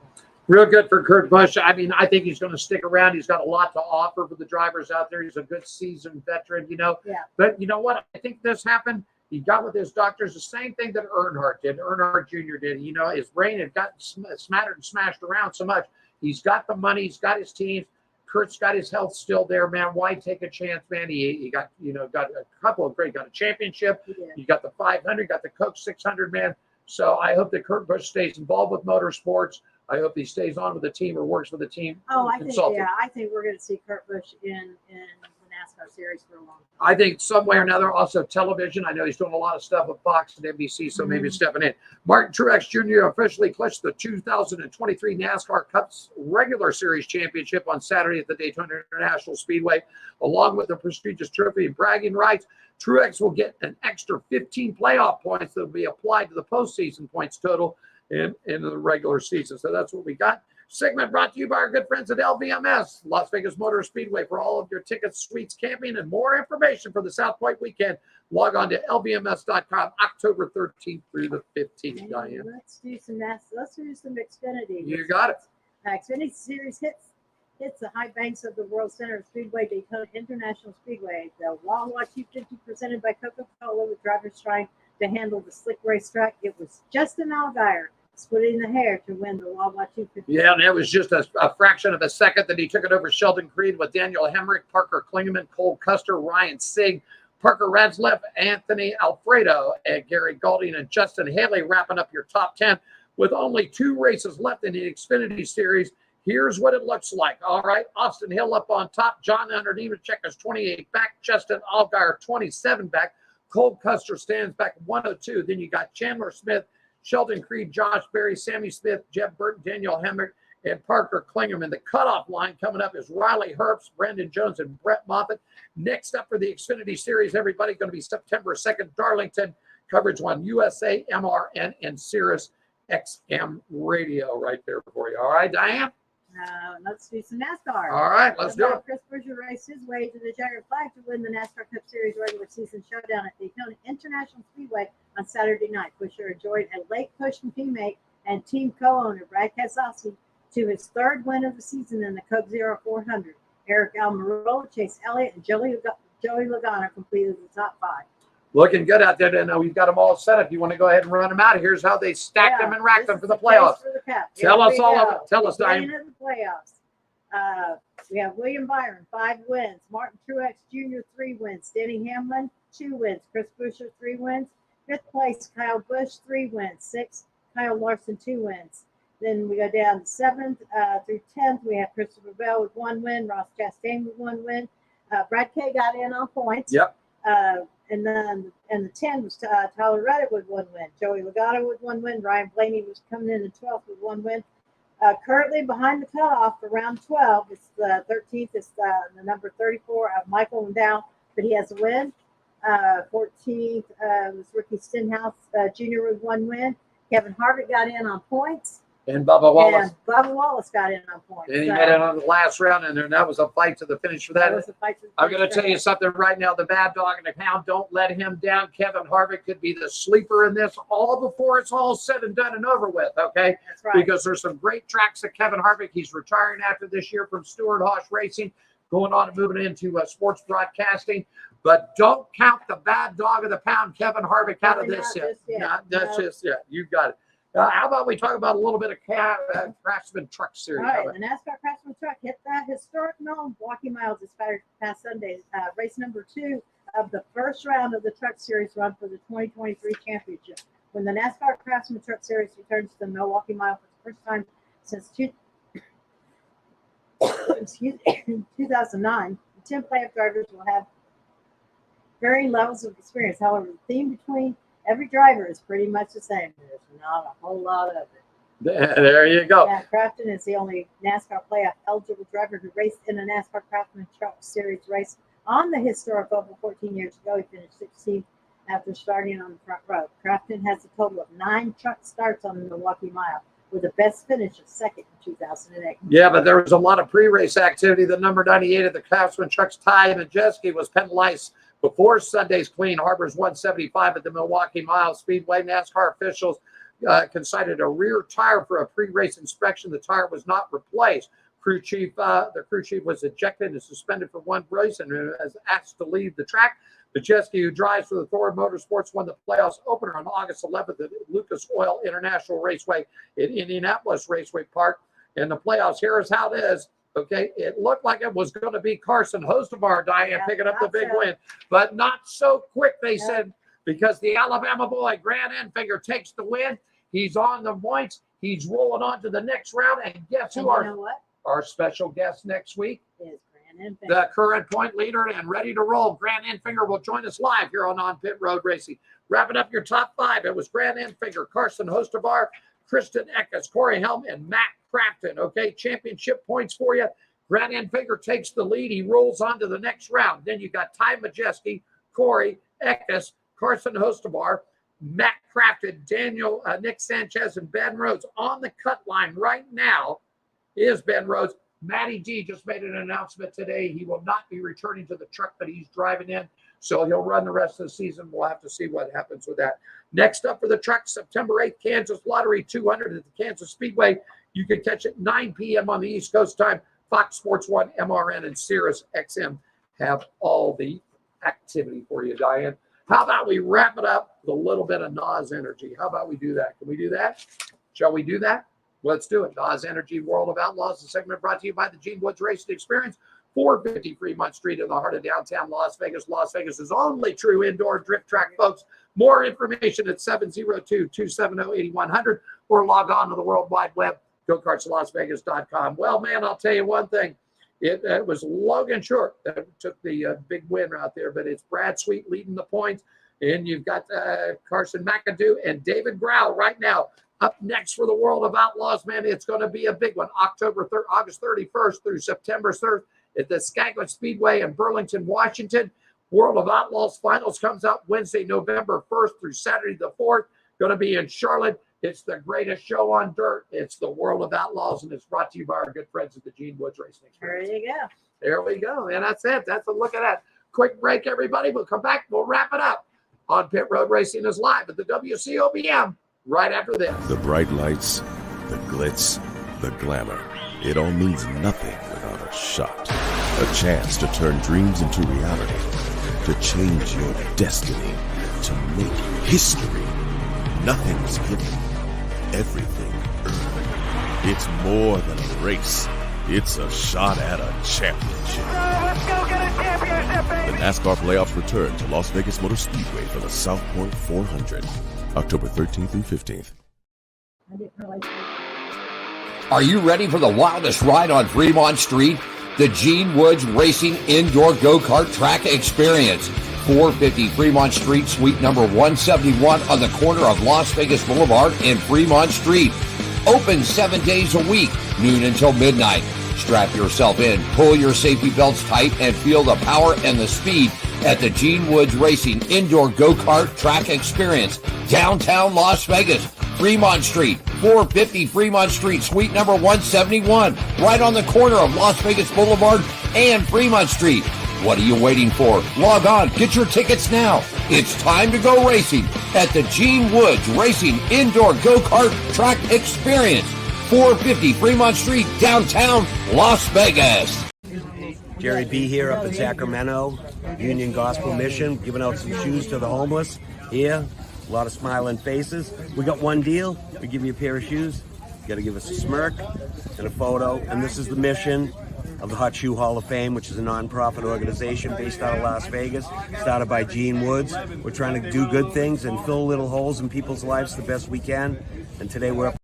D: Real good for Kurt Busch. I mean, I think he's going to stick around. He's got a lot to offer for the drivers out there. He's a good seasoned veteran, you know.
B: Yeah.
D: But you know what? I think this happened. He got with his doctors the same thing that Earnhardt did. Earnhardt Jr. did. You know, his brain had gotten smattered and smashed around so much. He's got the money. He's got his team. Kurt's got his health still there, man. Why take a chance, man? He got, you know, got a couple of great, got a championship. He got the 500, got the Coke 600, man. So I hope that Kurt Busch stays involved with motorsports. I hope he stays on with the team or works with the team.
B: Oh, I think we're going to see Kurt Busch in the NASCAR series for a long time.
D: I think some way or another, also television. I know he's doing a lot of stuff with Fox and NBC, so maybe stepping in. Martin Truex Jr. officially clinched the 2023 NASCAR Cup's regular series championship on Saturday at the Daytona International Speedway, along with the prestigious trophy and bragging rights. Truex will get an extra 15 playoff points that will be applied to the postseason points total in the regular season. So that's what we got. Segment brought to you by our good friends at LVMS, Las Vegas Motor Speedway. For all of your tickets, suites, camping, and more information for the South Point weekend, log on to lvms.com October 13th through the 15th, Diane.
B: Let's do some Xfinity.
D: You got it.
B: Xfinity Series hits the high banks of the World Center of Speedway, Daytona International Speedway. The Wawa 250 presented by Coca-Cola, with drivers trying to handle the slick racetrack. It was Justin Allgaier splitting the hair to win the Wawa 250.
D: Yeah, and it was just a fraction of a second that he took it over Sheldon Creed with Daniel Hemrick, Parker Klingeman, Cole Custer, Ryan Sieg, Parker Radsleff, Anthony Alfredo, and Gary Galding and Justin Haley wrapping up your top 10 with only 2 races left in the Xfinity Series. Here's what it looks like. All right, Austin Hill up on top. John Hunter Nemechek is 28 back. Justin Allgaier 27 back. Cole Custer stands back 102. Then you got Chandler Smith, Sheldon Creed, Josh Berry, Sammy Smith, Jeb Burton, Daniel Hemrick, and Parker Klingeman. The cutoff line coming up is Riley Herbst, Brandon Jones, and Brett Moffitt. Next up for the Xfinity Series, everybody, going to be September 2nd, Darlington. Coverage on USA, MRN, and Sirius XM Radio right there for you. All right, Diane?
B: Let's do some NASCAR.
D: All right, let's do it.
B: Chris Buescher raced his way to the checkered flag to win the NASCAR Cup Series regular season showdown at Daytona International Speedway on Saturday night. Buescher enjoyed a late push from teammate and team co-owner Brad Keselowski to his 3rd win of the season in the Coke Zero 400. Eric Almirola, Chase Elliott, and Joey Logano completed the top 5.
D: Looking good out there. And we've got them all set. If you want to go ahead and run them out, here's how they stacked them and racked them for the playoffs. Tell us all of it. Tell us, Diane.
B: The playoffs. We have William Byron, 5 wins. Martin Truex Jr., 3 wins. Denny Hamlin, 2 wins. Chris Buescher, 3 wins. 5th place, Kyle Busch, 3 wins. 6th, Kyle Larson, 2 wins. Then we go down to 7th through 10th. We have Christopher Bell with 1 win. Ross Chastain with 1 win. Brad Kay got in on points.
D: Yep.
B: And the 10 was Tyler Reddick with 1 win. Joey Logano with 1 win. Ryan Blaney was coming in 12th with 1 win. Currently behind the cutoff for round 12, it's the 13th. It's the number 34 of Michael Lindau, but he has a win. 14th was Ricky Stenhouse Jr. with 1 win. Kevin Harvick got in on points.
D: And Bubba Wallace.
B: And Bubba Wallace got in on points.
D: And he made it on the last round, and that was a fight to the finish for that. I'm going to tell you something right now. The bad dog in the pound, don't let him down. Kevin Harvick could be the sleeper in this all before it's all said and done and over with, okay?
B: That's right.
D: Because there's some great tracks at Kevin Harvick. He's retiring after this year from Stewart Haas Racing, going on and moving into sports broadcasting. But don't count the bad dog of the pound, Kevin Harvick, out of this yet. Just yet. You got it. How about we talk about a little bit of Craftsman Truck Series?
B: All right, the NASCAR Craftsman Truck hit that historic Milwaukee Miles this past Sunday. Race number 2 of the first round of the Truck Series run for the 2023 championship. When the NASCAR Craftsman Truck Series returns to the Milwaukee Mile for the first time since 2009, the 10 playoff drivers will have varying levels of experience. However, the theme between every driver is pretty much the same. There's not a whole lot of it.
D: There you go.
B: Yeah, Crafton is the only NASCAR playoff eligible driver who raced in a NASCAR Craftsman Truck Series race on the historic oval 14 years ago. He finished 16th after starting on the front row. Crafton has a total of 9 truck starts on the Milwaukee Mile, with the best finish of 2nd in 2008.
D: Yeah, but there was a lot of pre-race activity. The number 98 of the Craftsman Trucks, Ty Majeski, was penalized before Sunday's Clean Harbors 175 at the Milwaukee Mile Speedway. NASCAR officials consigned a rear tire for a pre-race inspection. The tire was not replaced. The crew chief was ejected and suspended for one race and was asked to leave the track. The jet ski who drives for the Thor Motorsports won the playoffs opener on August 11th at Lucas Oil International Raceway in Indianapolis Raceway Park. In the playoffs, here is how it is. Okay, it looked like it was going to be Carson Hostevar, Diane, picking up the big win, but not so quick, they said, because the Alabama boy, Grant Enfinger, takes the win. He's on the points. He's rolling on to the next round. And guess who our special guest next week
E: is?
D: The current point leader and ready to roll. Grant Enfinger will join us live here on Pit Road Racing. Wrapping up your top five, it was Grant Enfinger, Carson Hostevar, Kristen Eckes, Corey Helm, and Matt Crafton. Okay, championship points for you. Grant Enfinger takes the lead. He rolls on to the next round. Then you got Ty Majeski, Corey Eckes, Carson Hostevar, Matt Crafton, Daniel, Nick Sanchez, and Ben Rhodes. On the cut line right now is Ben Rhodes. Matty D just made an announcement today. He will not be returning to the truck that he's driving in, so he'll run the rest of the season. We'll have to see what happens with that. Next up for the truck, September 8th, Kansas Lottery 200 at the Kansas Speedway. You can catch it 9 p.m. on the East Coast time. Fox Sports 1, MRN, and Sirius XM have all the activity for you, Diane. How about we wrap it up with a little bit of Nas Energy? How about we do that? Can we do that? Shall we do that? Let's do it. Nas Energy World of Outlaws, the segment brought to you by the Gene Woods Racing Experience, 450 Fremont Street in the heart of downtown Las Vegas. Las Vegas' only true indoor drift track, folks. More information at 702-270-8100 or log on to the World Wide Web, gokartslasvegas.com. Well, man, I'll tell you one thing. It was Logan Short that took the big win out there, but it's Brad Sweet leading the points, and you've got Carson McAdoo and David Grau right now. Up next for the World of Outlaws, man, it's going to be a big one. August 31st through September 3rd at the Skagit Speedway in Burlington, Washington. World of Outlaws Finals comes out Wednesday, November 1st through Saturday the 4th. Going to be in Charlotte. It's the greatest show on dirt. It's the World of Outlaws, and it's brought to you by our good friends at the Gene Woods Racing Experience.
E: There you go.
D: There we go. And that's it. That's a look at that. Quick break, everybody. We'll come back. We'll wrap it up on Pit Road Racing is live at the WCOBM. Right after this.
F: The bright lights, the glitz, the glamour. It all means nothing without a shot. A chance to turn dreams into reality. To change your destiny. To make history. Nothing is given. Everything earned. It's more than a race. It's a shot at a championship.
A: Let's go get a championship, baby!
F: The NASCAR playoffs return to Las Vegas Motor Speedway for the South Point 400. October 13th and 15th.
K: Are you ready for the wildest ride on Fremont Street? The Gene Woods Racing Indoor Go-Kart Track Experience. 450 Fremont Street, suite number 171 on the corner of Las Vegas Boulevard and Fremont Street. Open 7 days a week, noon until midnight. Strap yourself in, pull your safety belts tight, and feel the power and the speed at the Gene Woods Racing Indoor Go-Kart Track Experience, downtown Las Vegas, Fremont Street, 450 Fremont Street, suite number 171, right on the corner of Las Vegas Boulevard and Fremont Street. What are you waiting for? Log on, get your tickets now. It's time to go racing at the Gene Woods Racing Indoor Go-Kart Track Experience, 450 Fremont Street, downtown Las Vegas.
J: Jerry B here up in Sacramento, Union Gospel Mission, giving out some shoes to the homeless here. A lot of smiling faces. We got one deal. We give you a pair of shoes. You got to give us a smirk and a photo. And this is the mission of the Hot Shoe Hall of Fame, which is a non-profit organization based out of Las Vegas, started by Gene Woods. We're trying to do good things and fill little holes in people's lives the best we can. And today we're up.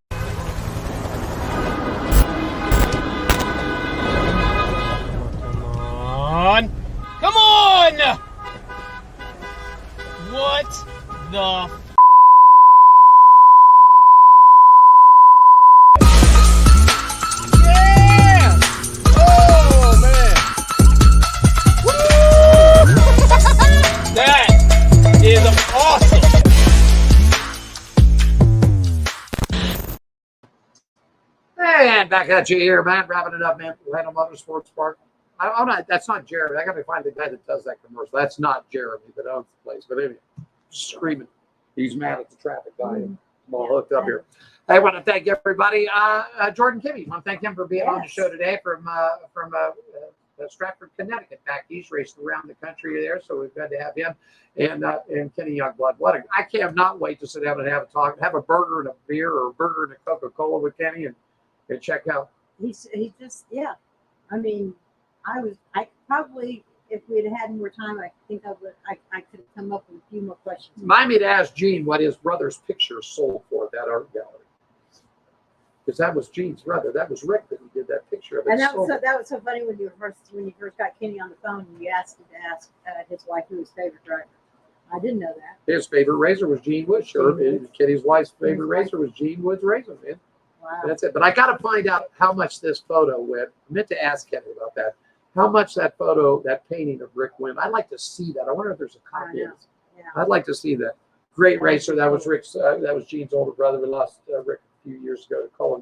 I: Come on! What the yeah! Oh man! Woo! That is awesome!
D: And back at you here, man. Wrapping it up, man. Atlanta Motorsports Park. I'm not, that's not Jeremy. I got to find the guy that does that commercial. That's not Jeremy that owns the place. But anyway, screaming. He's mad at the traffic guy. I'm all hooked up here. I want to thank everybody. Jordan Kibbie, I want to thank him for being on the show today from Stratford, Connecticut, back east, racing around the country there. So we're glad to have him and Kenny Youngblood. I cannot wait to sit down and have a talk, have a burger and a beer or a burger and a Coca-Cola with Kenny and check out.
E: He just, yeah. I mean, I probably, if we had more time, I think I could have come up with a few more questions.
D: Remind me to ask Gene what his brother's picture sold for at that art gallery. Because that was Gene's brother. That was Rick that he did that picture of.
E: And that was so funny when you first got Kenny on the phone and you asked him to ask his wife who his favorite driver. I didn't know that.
D: His favorite racer was Gene Wood. Sure, Kenny's wife's favorite racer was Gene Wood's racer, man.
E: Wow.
D: That's it. But I got to find out how much this photo went. I meant to ask Kenny about that. How much that photo, that painting of Rick went. I'd like to see that. I wonder if there's a copy of it.
E: Yeah.
D: I'd like to see that. Great racer. That was Rick's. That was Gene's older brother. We lost Rick a few years ago to colon.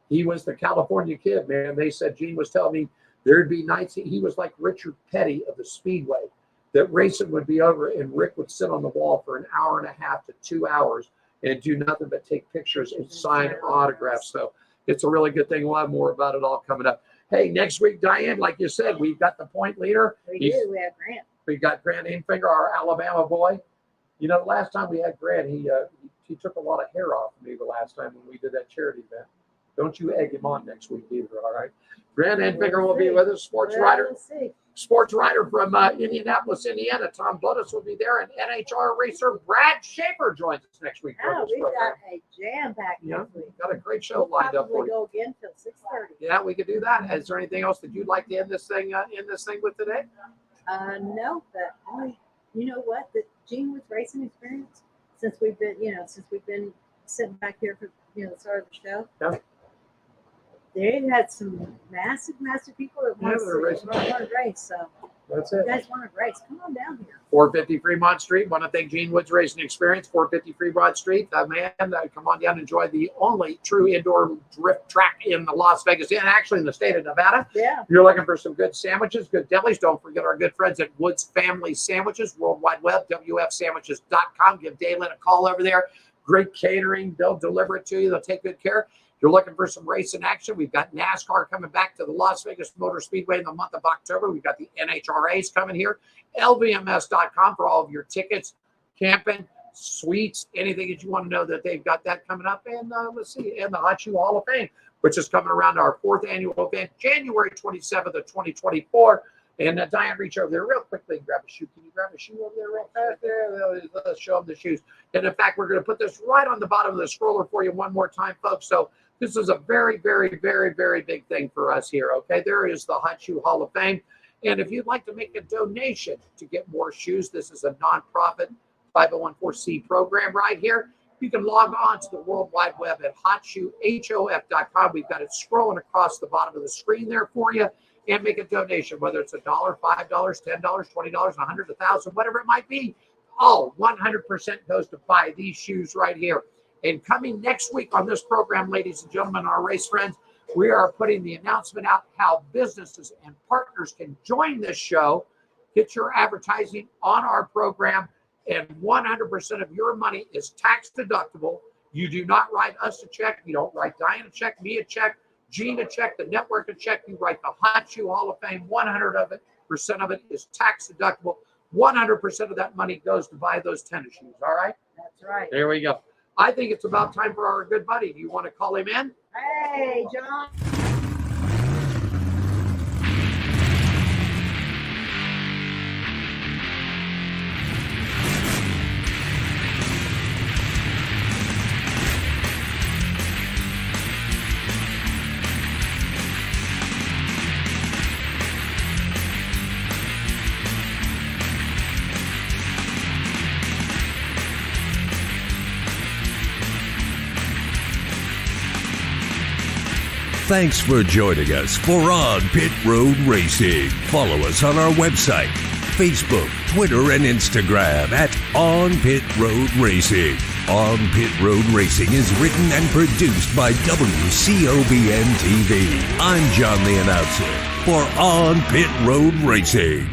D: He was the California kid, man. They said Gene was telling me there'd be nights he was like Richard Petty of the Speedway. That racing would be over and Rick would sit on the wall for an hour and a half to 2 hours and do nothing but take pictures and sign autographs. So it's a really good thing. We'll have more about it all coming up. Hey, next week, Diane, like you said, we've got the point leader.
E: We do. We have Grant.
D: We got Grant Infinger, our Alabama boy. You know, the last time we had Grant, he took a lot of hair off me the last time when we did that charity event. Don't you egg him on next week either, all right? Grant Infinger will be with us, sports writer from Indianapolis, Indiana. Tom Bloodus will be there, and NHRA racer Brad Schaefer joins us next week.
E: Oh, we've got a jam-packed next week.
D: Got a great show lined up for you.
E: We'll go again till 6:30.
D: Yeah, we could do that. Is there anything else that you'd like to end this thing with today?
E: No, but you know what? The Gene Woods racing experience since we've been sitting back here for the start of the show.
D: Yeah.
E: They've had some massive people that want to race. So
D: that's
E: if
D: it.
E: you guys want to race, come on down here.
D: 450 Fremont Street. Want to thank Gene Woods Racing Experience. 450 Fremont Street. Man, come on down and enjoy the only true indoor drift track in the Las Vegas, and actually in the state of Nevada.
E: Yeah.
D: If you're looking for some good sandwiches, good delis, don't forget our good friends at Woods Family Sandwiches, World Wide Web, WFSandwiches.com. Give Daylin a call over there. Great catering. They'll deliver it to you. They'll take good care. You're looking for some racing action. We've got NASCAR coming back to the Las Vegas Motor Speedway in the month of October. We've got the NHRAs coming here. LVMS.com for all of your tickets, camping, suites, anything that you want to know that they've got that coming up. And let's see, and the Hot Shoe Hall of Fame, which is coming around our 4th annual event, January 27th of 2024. And Diane, reach over there real quickly and grab a shoe. Can you grab a shoe over there real fast? There, let's show them the shoes. And in fact, we're going to put this right on the bottom of the scroller for you one more time, folks. So this is a very, very, very, very big thing for us here, okay? There is the Hot Shoe Hall of Fame. And if you'd like to make a donation to get more shoes, this is a nonprofit 501(c) program right here. You can log on to the World Wide Web at hotshoehof.com. We've got it scrolling across the bottom of the screen there for you. And make a donation, whether it's $1, $5, $10, $20, $100, $1,000, whatever it might be. All 100% goes to buy these shoes right here. And coming next week on this program, ladies and gentlemen, our race friends, we are putting the announcement out how businesses and partners can join this show, get your advertising on our program, and 100% of your money is tax deductible. You do not write us a check. You don't write Diane a check, me a check, Gene a check, the network a check. You write the Hot Shoe Hall of Fame. 100% of it is tax deductible. 100% of that money goes to buy those tennis shoes. All right?
E: That's right.
D: There we go. I think it's about time for our good buddy. Do you want to call him in?
E: Hey, John.
C: Thanks for joining us for On Pit Road Racing. Follow us on our website, Facebook, Twitter, and Instagram at On Pit Road Racing. On Pit Road Racing is written and produced by WCOBN TV. I'm John the Announcer for On Pit Road Racing.